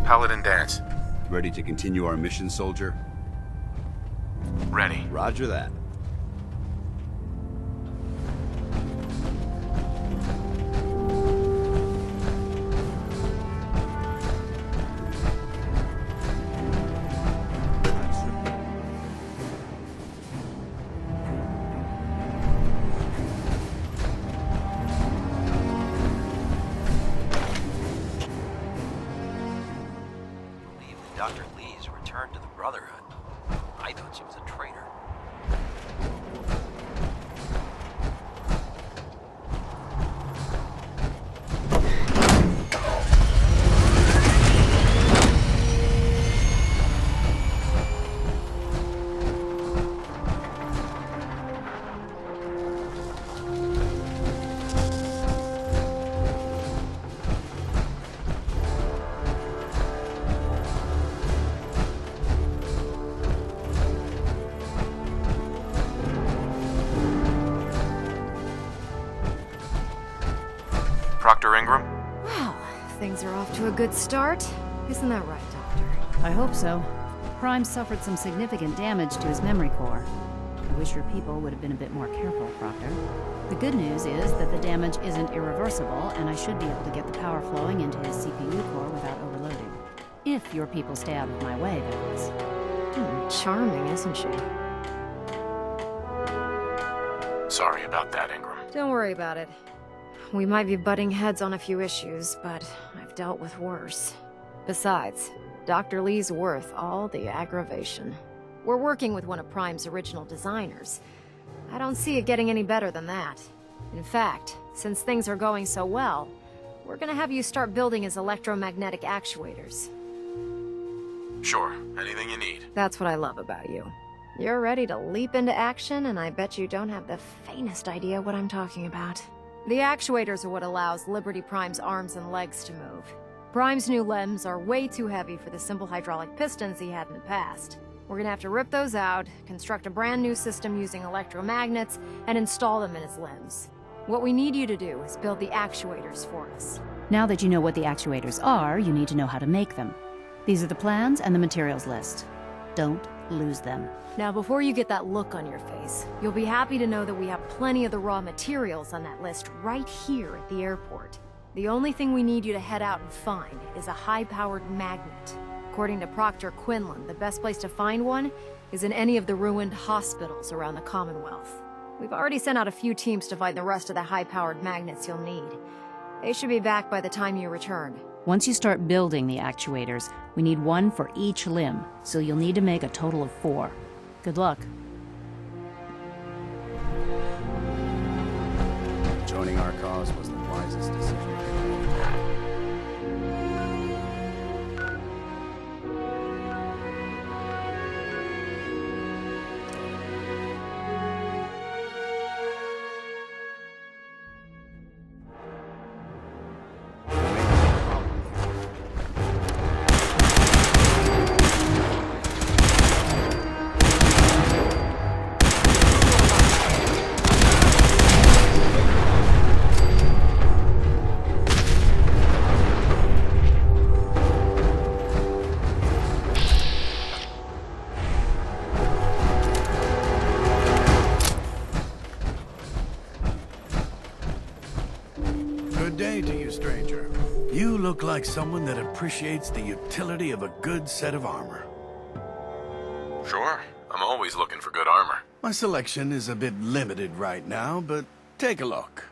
Paladin Dance. Ready to continue our mission, soldier? Ready. Roger that. Dr. Lee's returned to the Brotherhood. I thought she was a traitor. Proctor Ingram? Wow, things are off to a good start. Isn't that right, Doctor? I hope so. Prime suffered some significant damage to his memory core. I wish your people would have been a bit more careful, Proctor. The good news is that the damage isn't irreversible, and I should be able to get the power flowing into his CPU core without overloading. If your people stay out of my way, that is. Charming, isn't she? Sorry about that, Ingram. Don't worry about it. We might be butting heads on a few issues, but I've dealt with worse. Besides, Dr. Lee's worth all the aggravation. We're working with one of Prime's original designers. I don't see it getting any better than that. In fact, since things are going so well, we're gonna have you start building his electromagnetic actuators. Sure, anything you need. That's what I love about you. You're ready to leap into action, and I bet you don't have the faintest idea what I'm talking about. The actuators are what allows Liberty Prime's arms and legs to move. Prime's new limbs are way too heavy for the simple hydraulic pistons he had in the past. We're gonna have to rip those out, construct a brand new system using electromagnets, and install them in his limbs. What we need you to do is build the actuators for us. Now that you know what the actuators are, you need to know how to make them. These are the plans and the materials list. Don't lose them. Now, before you get that look on your face, you'll be happy to know that we have plenty of the raw materials on that list right here at the airport. The only thing we need you to head out and find is a high-powered magnet. According to Proctor Quinlan, the best place to find one is in any of the ruined hospitals around the Commonwealth. We've already sent out a few teams to find the rest of the high-powered magnets you'll need. They should be back by the time you return. Once you start building the actuators, we need one for each limb, so you'll need to make a total of 4. Good luck. Joining our cause was the wisest decision. Good day to you, stranger. You look like someone that appreciates the utility of a good set of armor. Sure, I'm always looking for good armor. My selection is a bit limited right now, but take a look.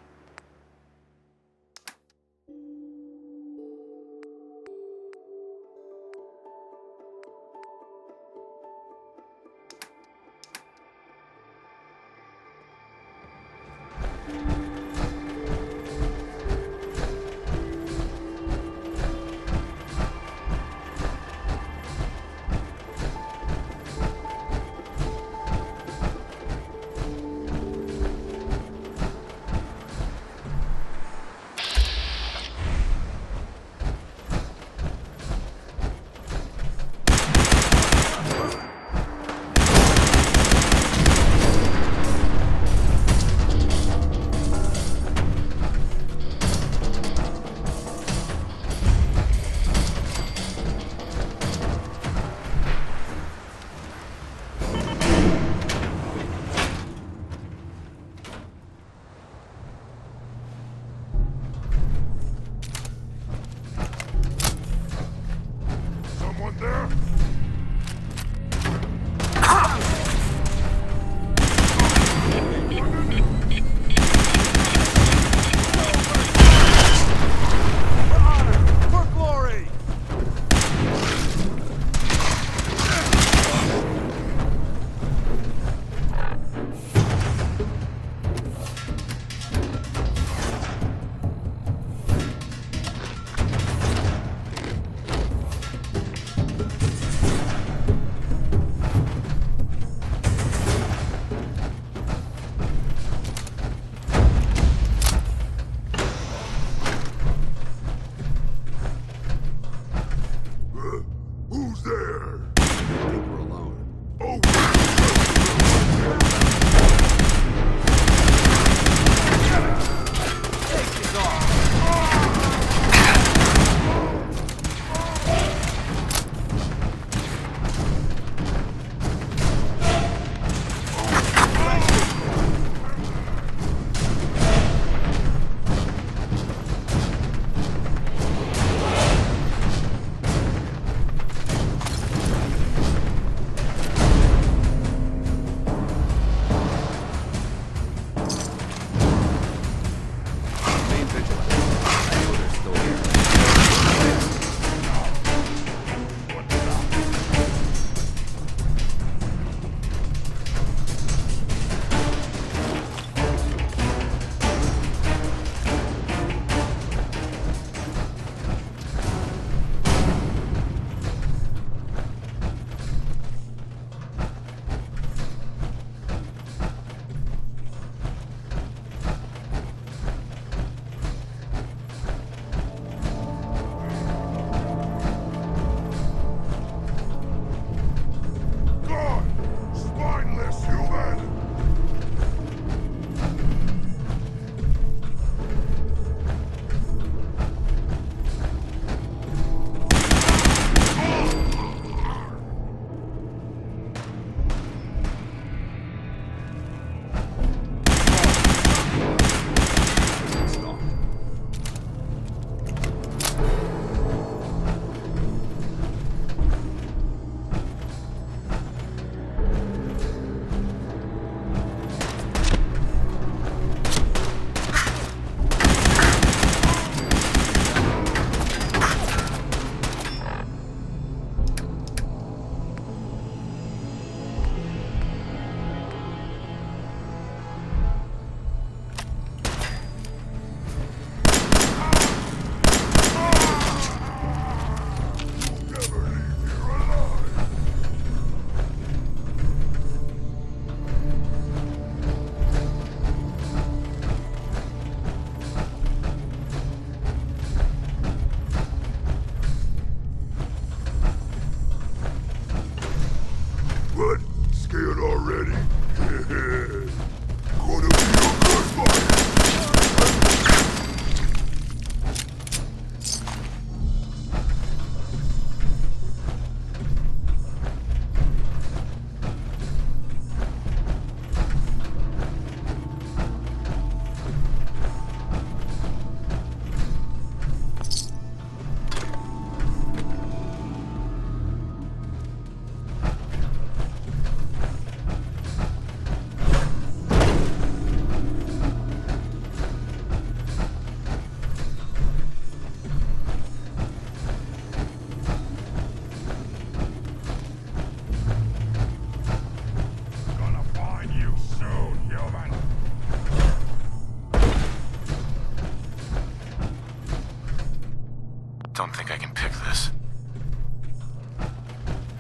Don't think I can pick this.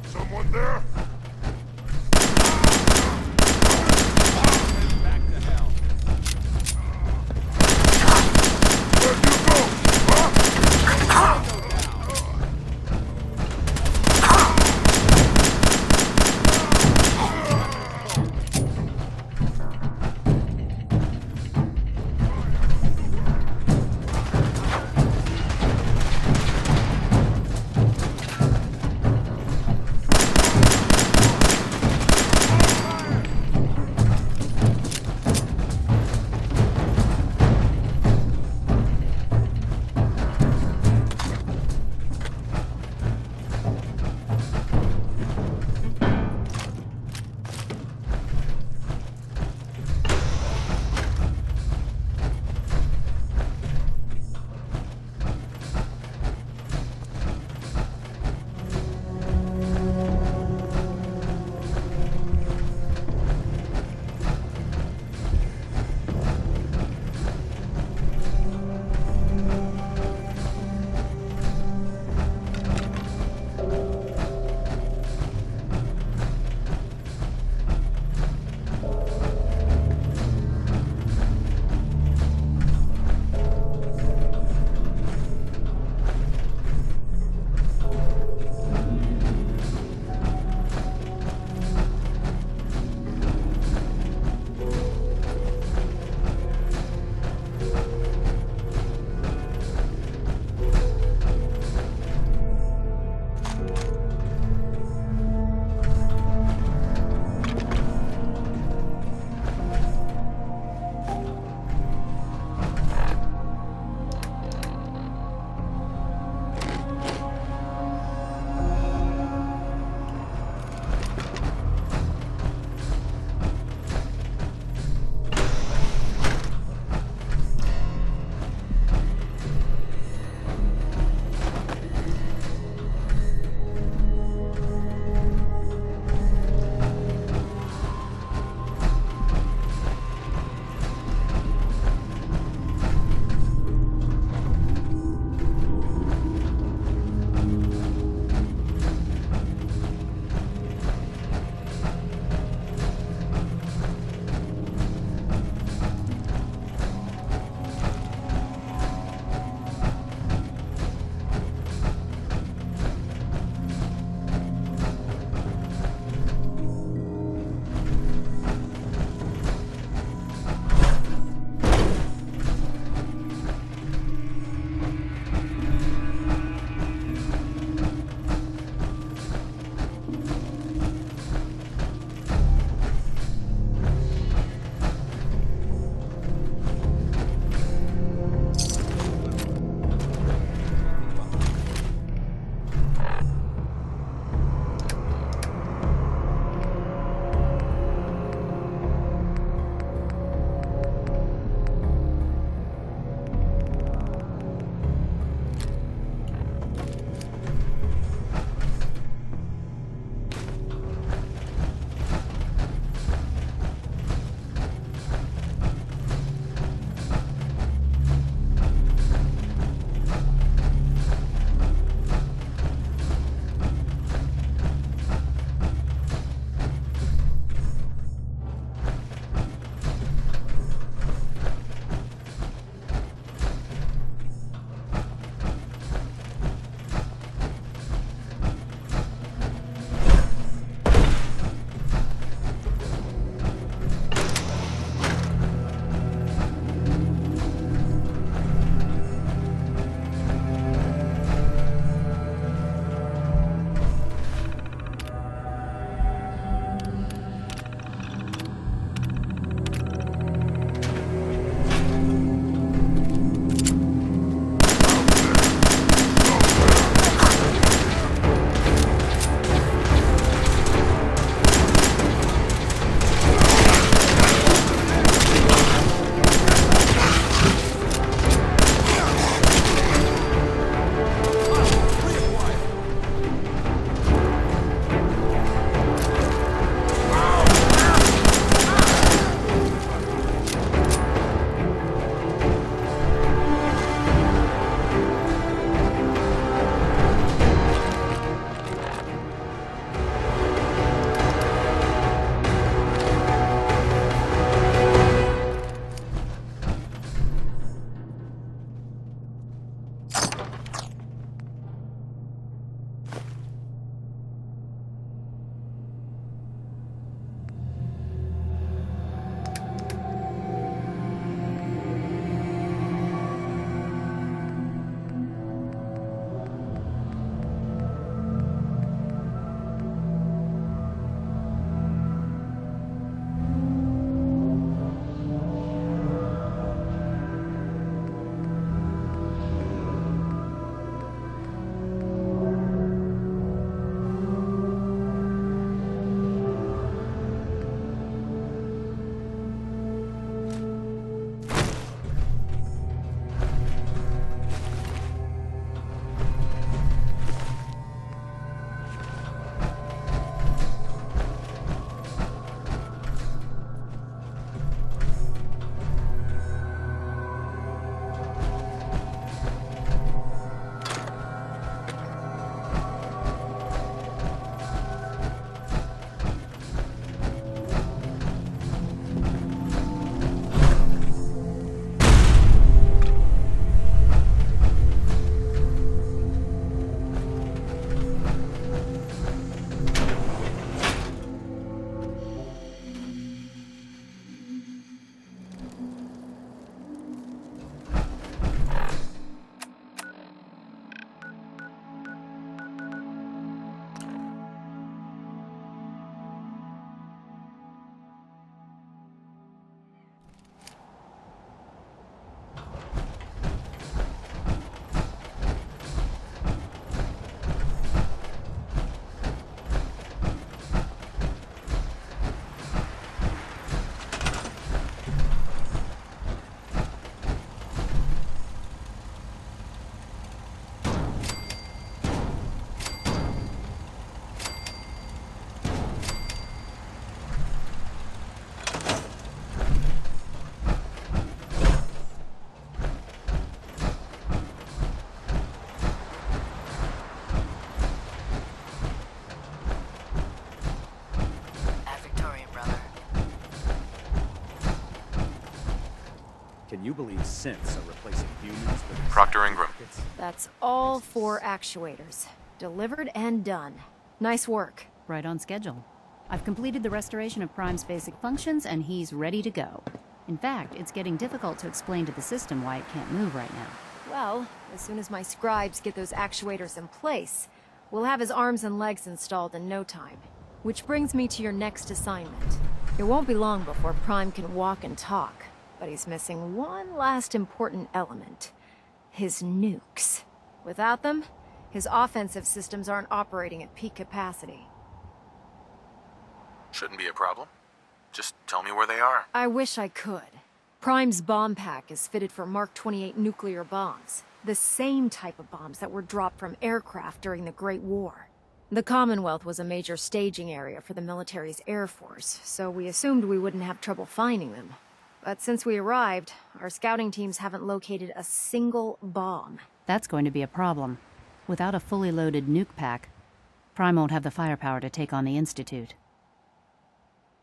Someone there? And you believe synths are replacing humans with... Proctor Ingram. That's all 4 actuators. Delivered and done. Nice work. Right on schedule. I've completed the restoration of Prime's basic functions, and he's ready to go. In fact, it's getting difficult to explain to the system why it can't move right now. Well, as soon as my scribes get those actuators in place, we'll have his arms and legs installed in no time. Which brings me to your next assignment. It won't be long before Prime can walk and talk, but he's missing one last important element. His nukes. Without them, his offensive systems aren't operating at peak capacity. Shouldn't be a problem. Just tell me where they are. I wish I could. Prime's bomb pack is fitted for Mark 28 nuclear bombs, the same type of bombs that were dropped from aircraft during the Great War. The Commonwealth was a major staging area for the military's Air Force, so we assumed we wouldn't have trouble finding them. But since we arrived, our scouting teams haven't located a single bomb. That's going to be a problem. Without a fully loaded nuke pack, Prime won't have the firepower to take on the Institute.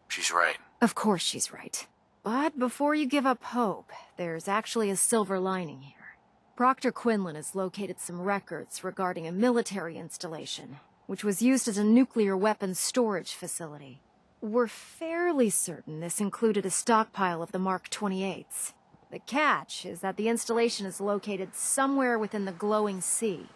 She's right. Of course she's right. But before you give up hope, there's actually a silver lining here. Proctor Quinlan has located some records regarding a military installation, which was used as a nuclear weapons storage facility. We're fairly certain this included a stockpile of the Mark 28s. The catch is that the installation is located somewhere within the glowing sea.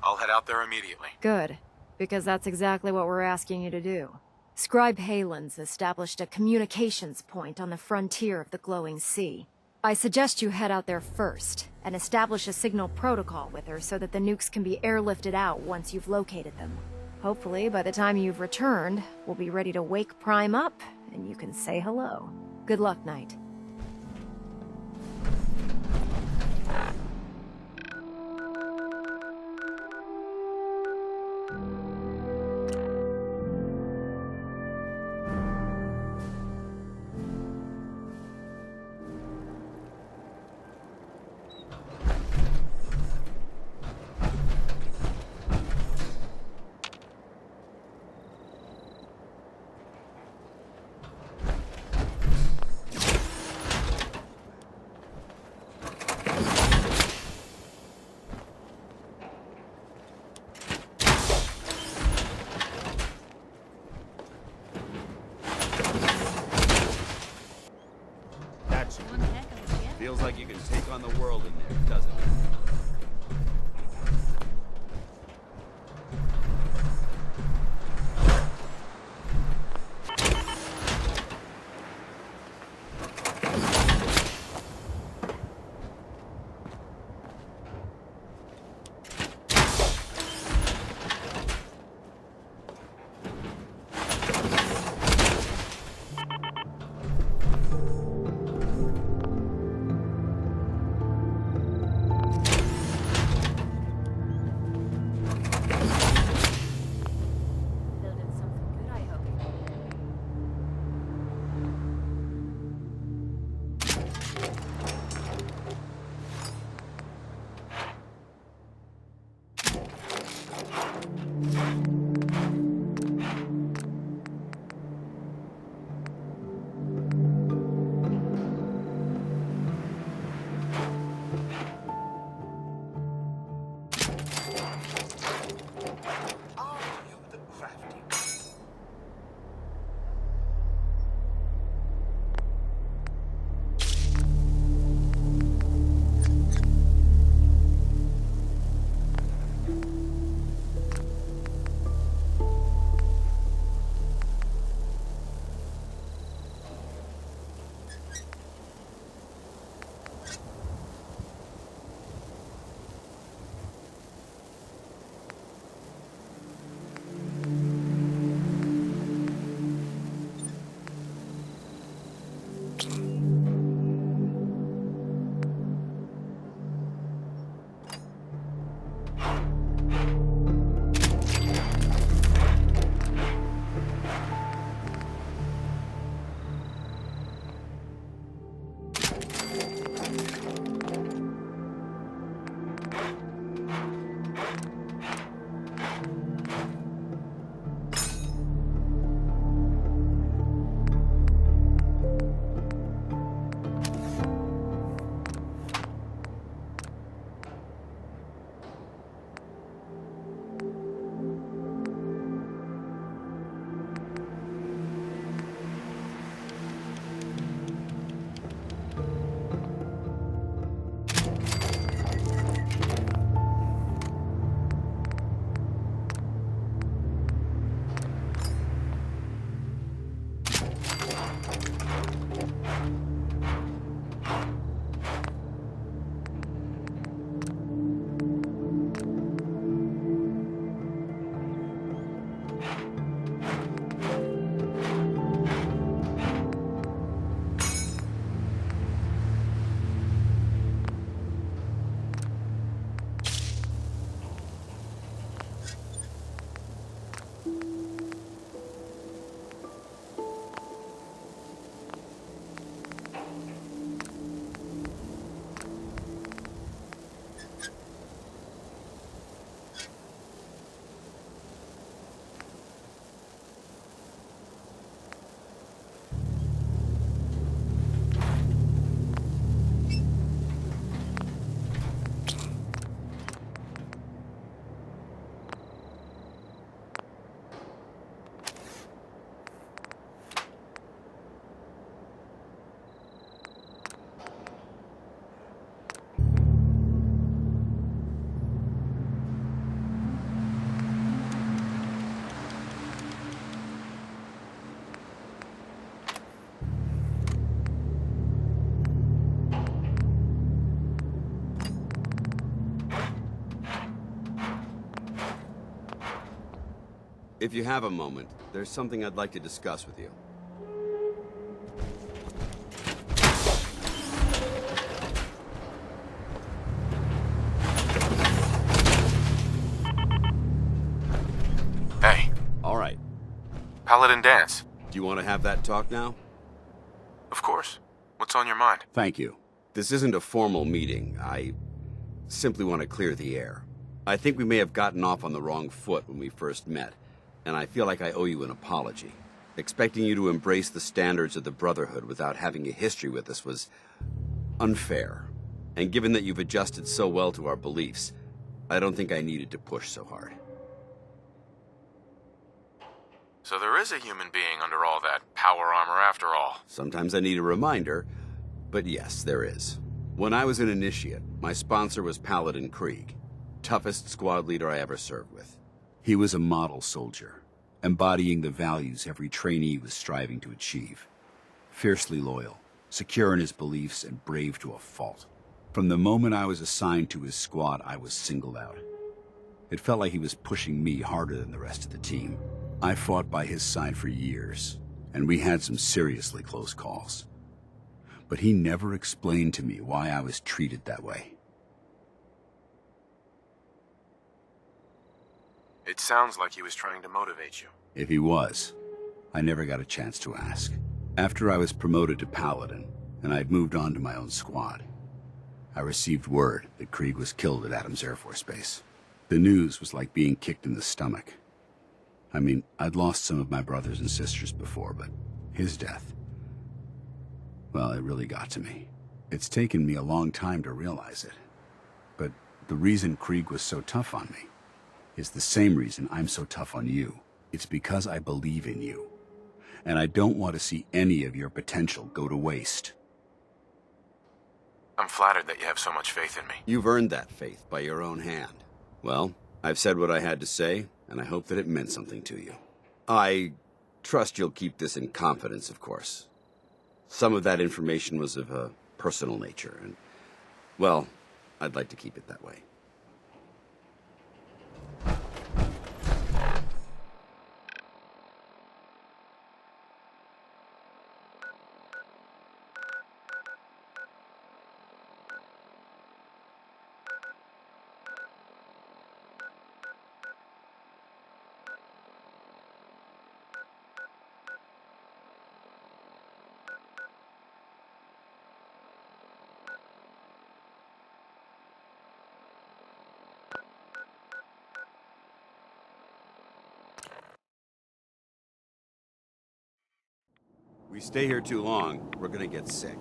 I'll head out there immediately. Good, because that's exactly what we're asking you to do. Scribe Halen's established a communications point on the frontier of the glowing sea. I suggest you head out there first, and establish a signal protocol with her so that the nukes can be airlifted out once you've located them. Hopefully, by the time you've returned, we'll be ready to wake Prime up, and you can say hello. Good luck, Knight. Feels like you can take on the world in there, doesn't it? If you have a moment, there's something I'd like to discuss with you. Hey. All right. Paladin Danse. Do you want to have that talk now? Of course. What's on your mind? Thank you. This isn't a formal meeting. I simply want to clear the air. I think we may have gotten off on the wrong foot when we first met, and I feel like I owe you an apology. Expecting you to embrace the standards of the Brotherhood without having a history with us was unfair. And given that you've adjusted so well to our beliefs, I don't think I needed to push so hard. So there is a human being under all that power armor after all. Sometimes I need a reminder, but yes, there is. When I was an initiate, my sponsor was Paladin Krieg, toughest squad leader I ever served with. He was a model soldier, embodying the values every trainee was striving to achieve. Fiercely loyal, secure in his beliefs, and brave to a fault. From the moment I was assigned to his squad, I was singled out. It felt like he was pushing me harder than the rest of the team. I fought by his side for years, and we had some seriously close calls. But he never explained to me why I was treated that way. It sounds like he was trying to motivate you. If he was, I never got a chance to ask. After I was promoted to Paladin, and I'd moved on to my own squad, I received word that Krieg was killed at Adams Air Force Base. The news was like being kicked in the stomach. I mean, I'd lost some of my brothers and sisters before, but his death, well, it really got to me. It's taken me a long time to realize it. But the reason Krieg was so tough on me is the same reason I'm so tough on you. It's because I believe in you. And I don't want to see any of your potential go to waste. I'm flattered that you have so much faith in me. You've earned that faith by your own hand. Well, I've said what I had to say, and I hope that it meant something to you. I trust you'll keep this in confidence, of course. Some of that information was of a personal nature, and, well, I'd like to keep it that way. We stay here too long, we're gonna get sick.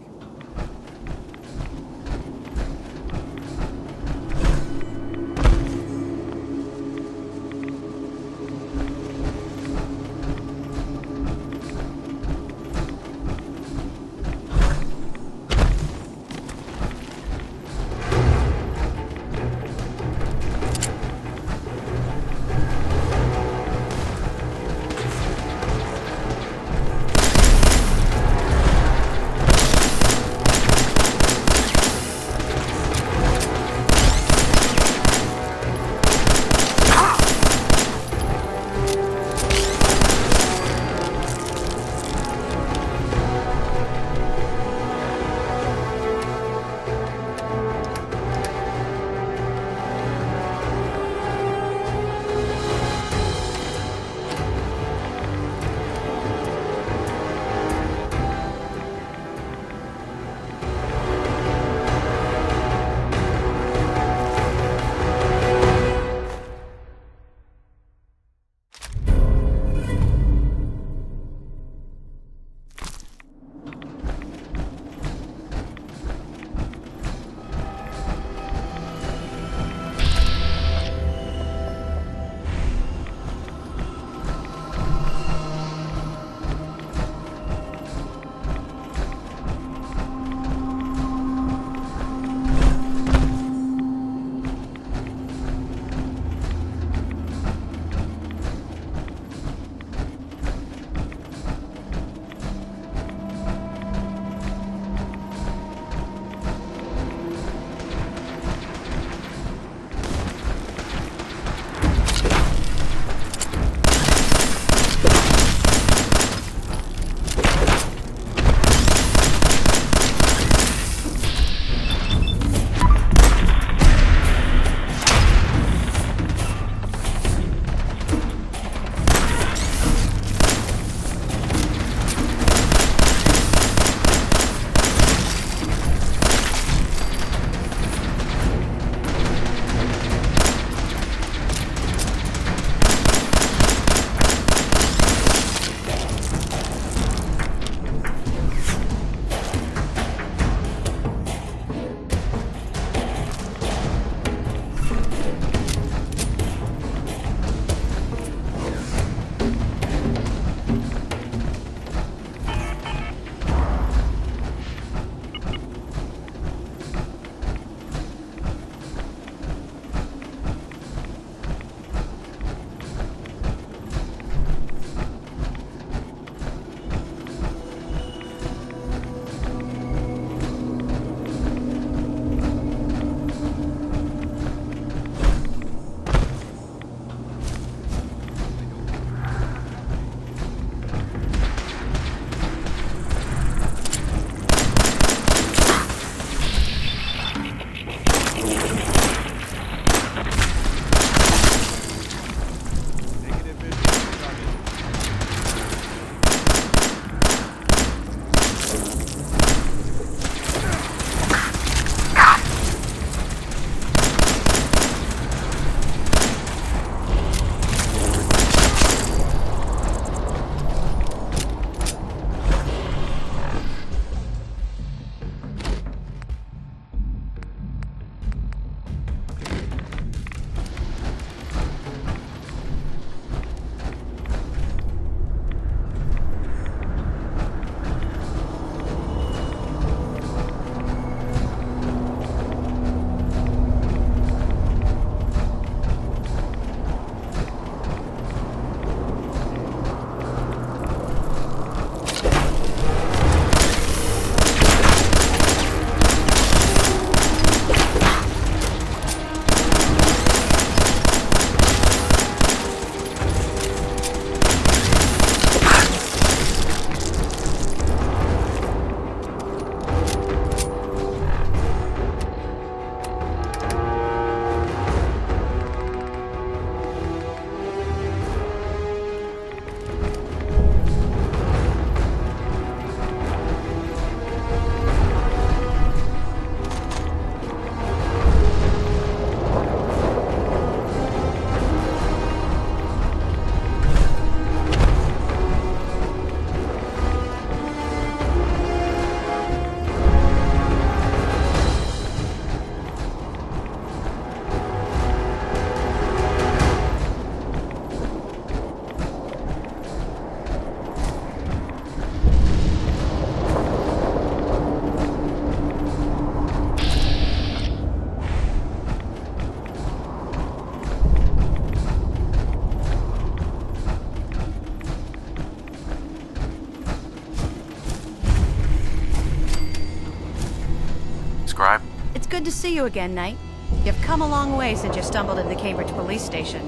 good to see you again, Knight. You've come a long way since you stumbled into the Cambridge police station.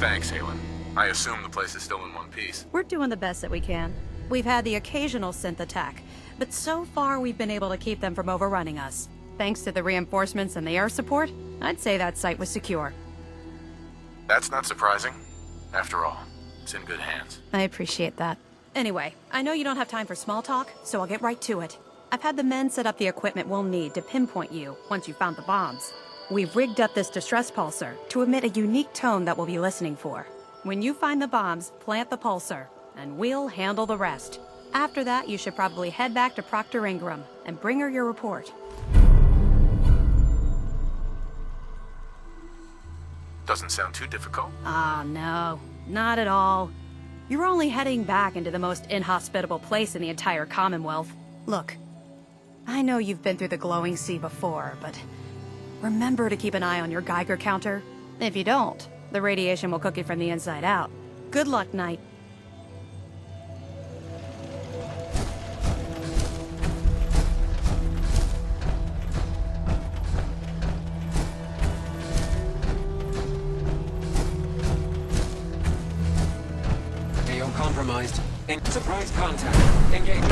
Thanks, Halen. I assume the place is still in one piece. We're doing the best that we can. We've had the occasional synth attack, but so far we've been able to keep them from overrunning us. Thanks to the reinforcements and the air support, I'd say that site was secure. That's not surprising. After all, it's in good hands. I appreciate that. Anyway, I know you don't have time for small talk, so I'll get right to it. I've had the men set up the equipment we'll need to pinpoint you once you found the bombs. We've rigged up this distress pulsar to emit a unique tone that we'll be listening for. When you find the bombs, plant the pulsar, and we'll handle the rest. After that, you should probably head back to Proctor Ingram and bring her your report. Doesn't sound too difficult. No, not at all. You're only heading back into the most inhospitable place in the entire Commonwealth. Look, I know you've been through the glowing sea before, but remember to keep an eye on your Geiger counter. If you don't, the radiation will cook you from the inside out. Good luck, Knight. AO compromised. Surprise contact. Engage.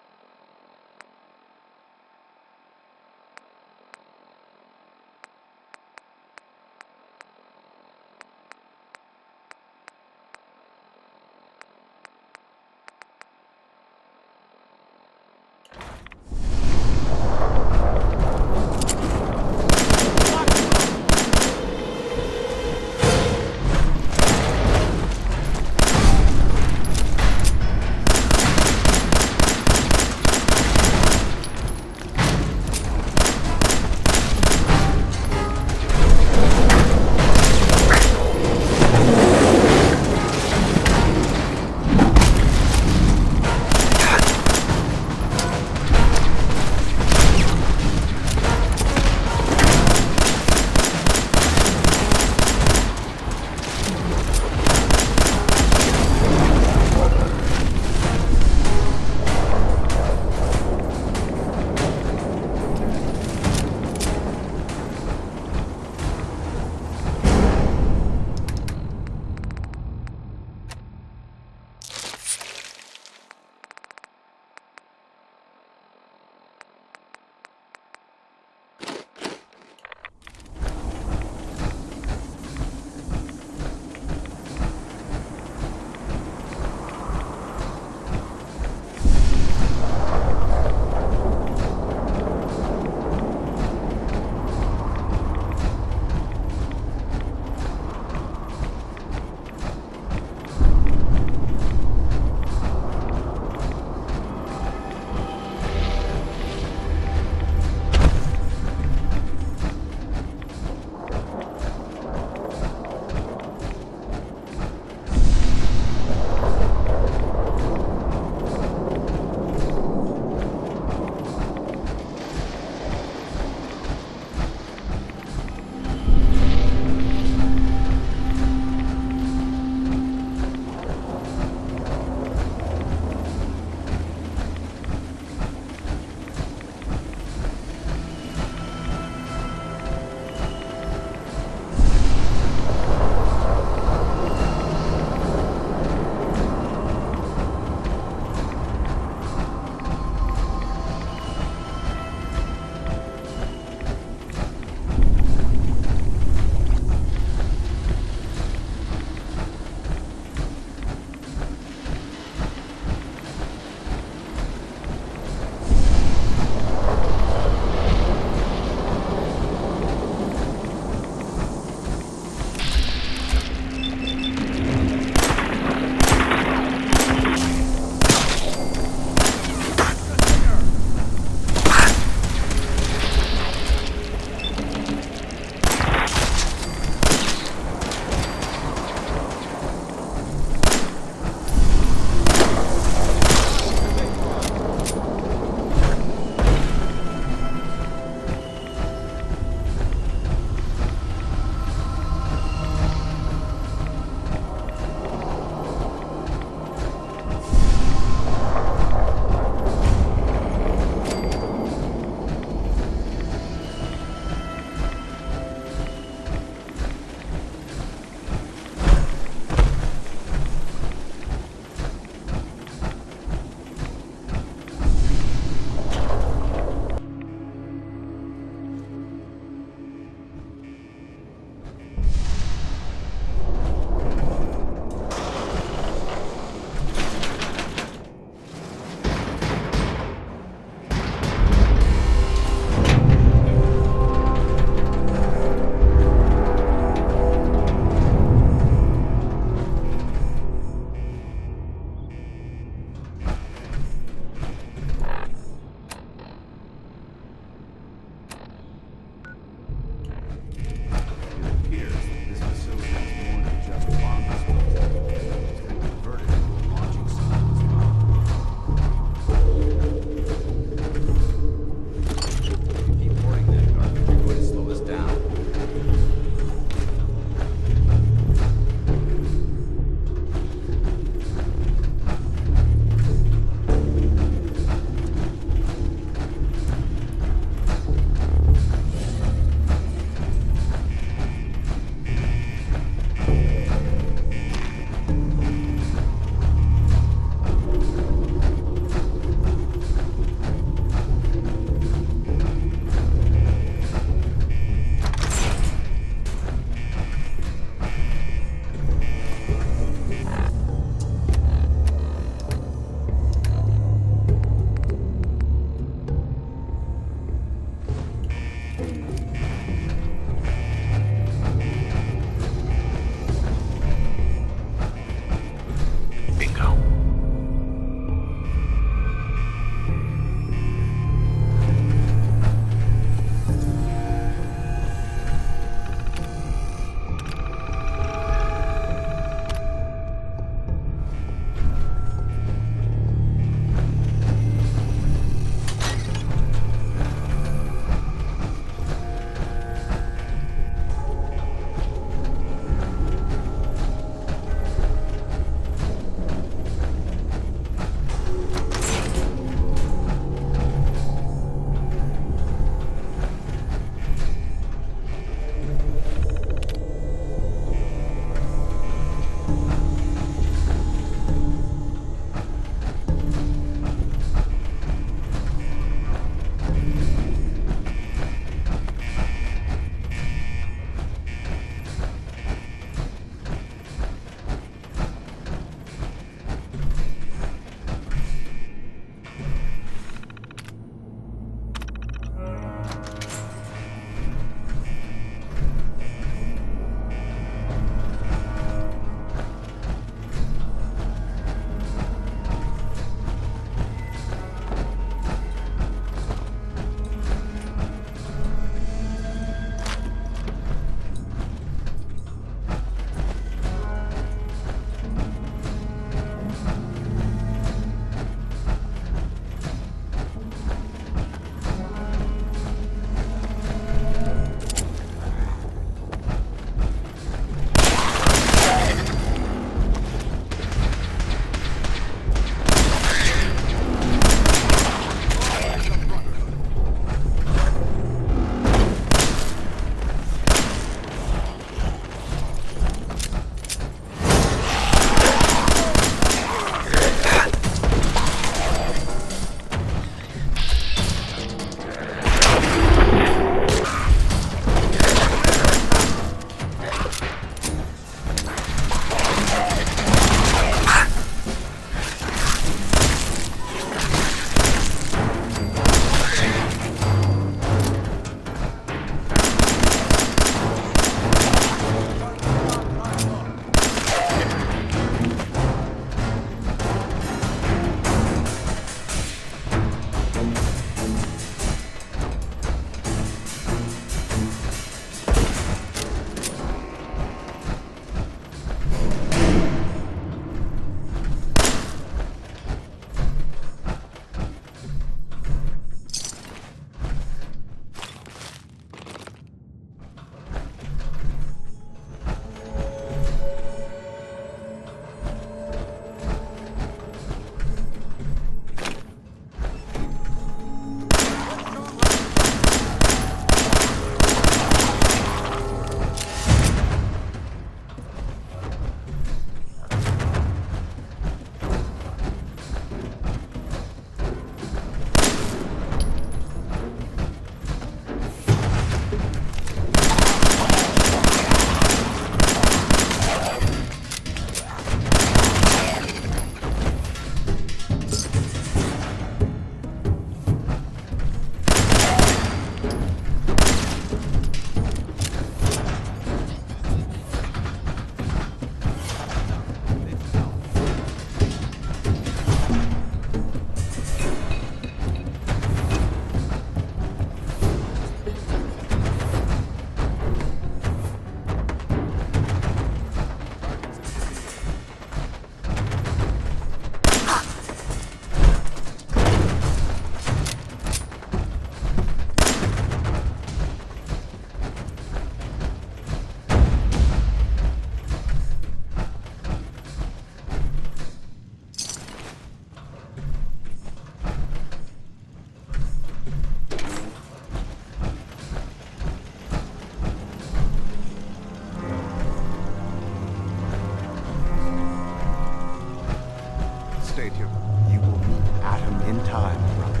State here. You will meet Atom in time, brother.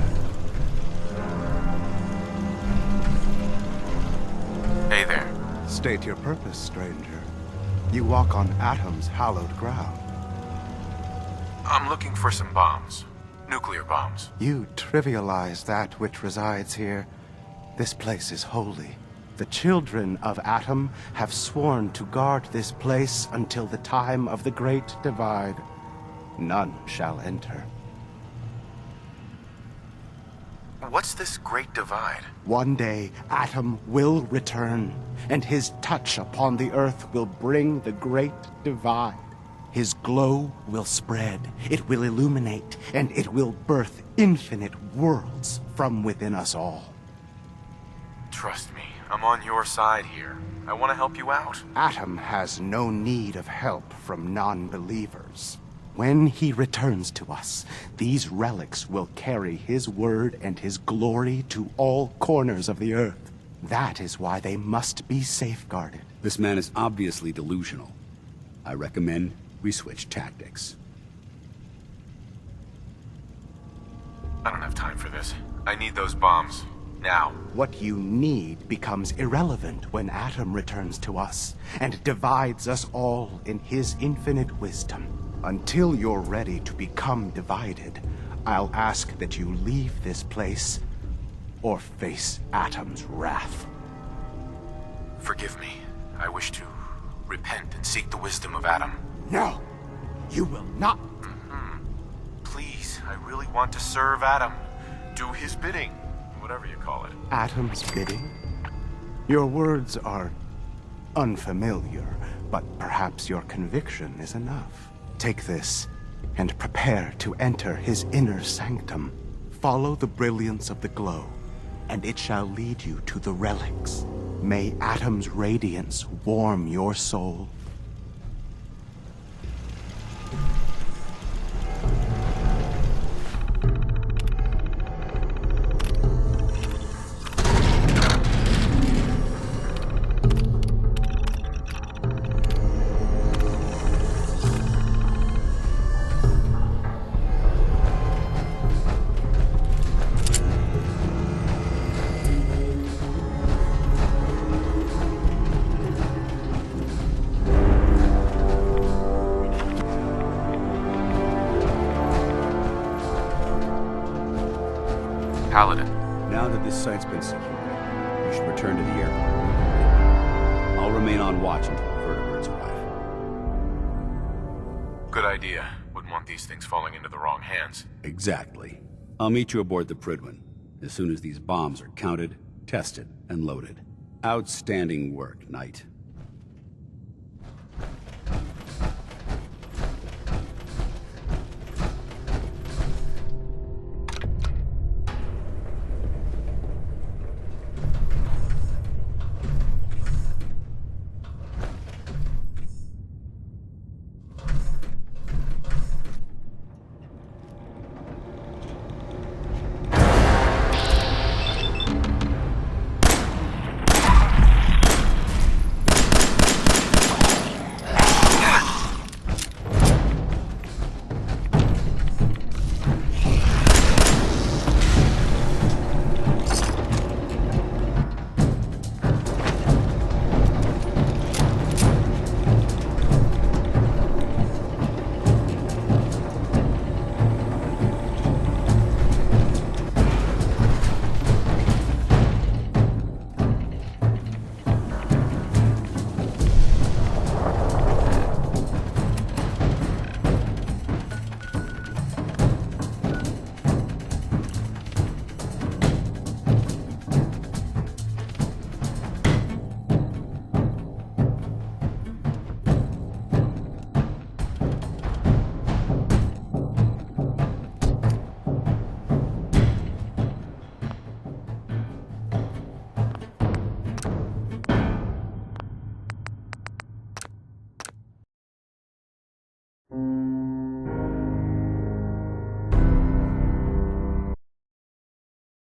Hey there. State your purpose, stranger. You walk on Atom's hallowed ground. I'm looking for some bombs. Nuclear bombs. You trivialize that which resides here. This place is holy. The children of Atom have sworn to guard this place until the time of the Great Divide. None shall enter. What's this Great Divide? One day, Atom will return, and his touch upon the earth will bring the Great Divide. His glow will spread, it will illuminate, and it will birth infinite worlds from within us all. Trust me, I'm on your side here. I want to help you out. Atom has no need of help from non-believers. When he returns to us, these relics will carry his word and his glory to all corners of the earth. That is why they must be safeguarded. This man is obviously delusional. I recommend we switch tactics. I don't have time for this. I need those bombs. Now. What you need becomes irrelevant when Atom returns to us and divides us all in his infinite wisdom. Until you're ready to become divided, I'll ask that you leave this place or face Atom's wrath. Forgive me. I wish to repent and seek the wisdom of Atom. No! You will not! Please, I really want to serve Atom. Do his bidding. Whatever you call it. Atom's bidding? Your words are unfamiliar, but perhaps your conviction is enough. Take this, and prepare to enter his inner sanctum. Follow the brilliance of the glow, and it shall lead you to the relics. May Atom's radiance warm your soul. Paladin. Now that this site's been secured, you should return to the airport. I'll remain on watch until the vertebrates arrive. Good idea. Wouldn't want these things falling into the wrong hands. Exactly. I'll meet you aboard the Prydwen as soon as these bombs are counted, tested, and loaded. Outstanding work, Knight.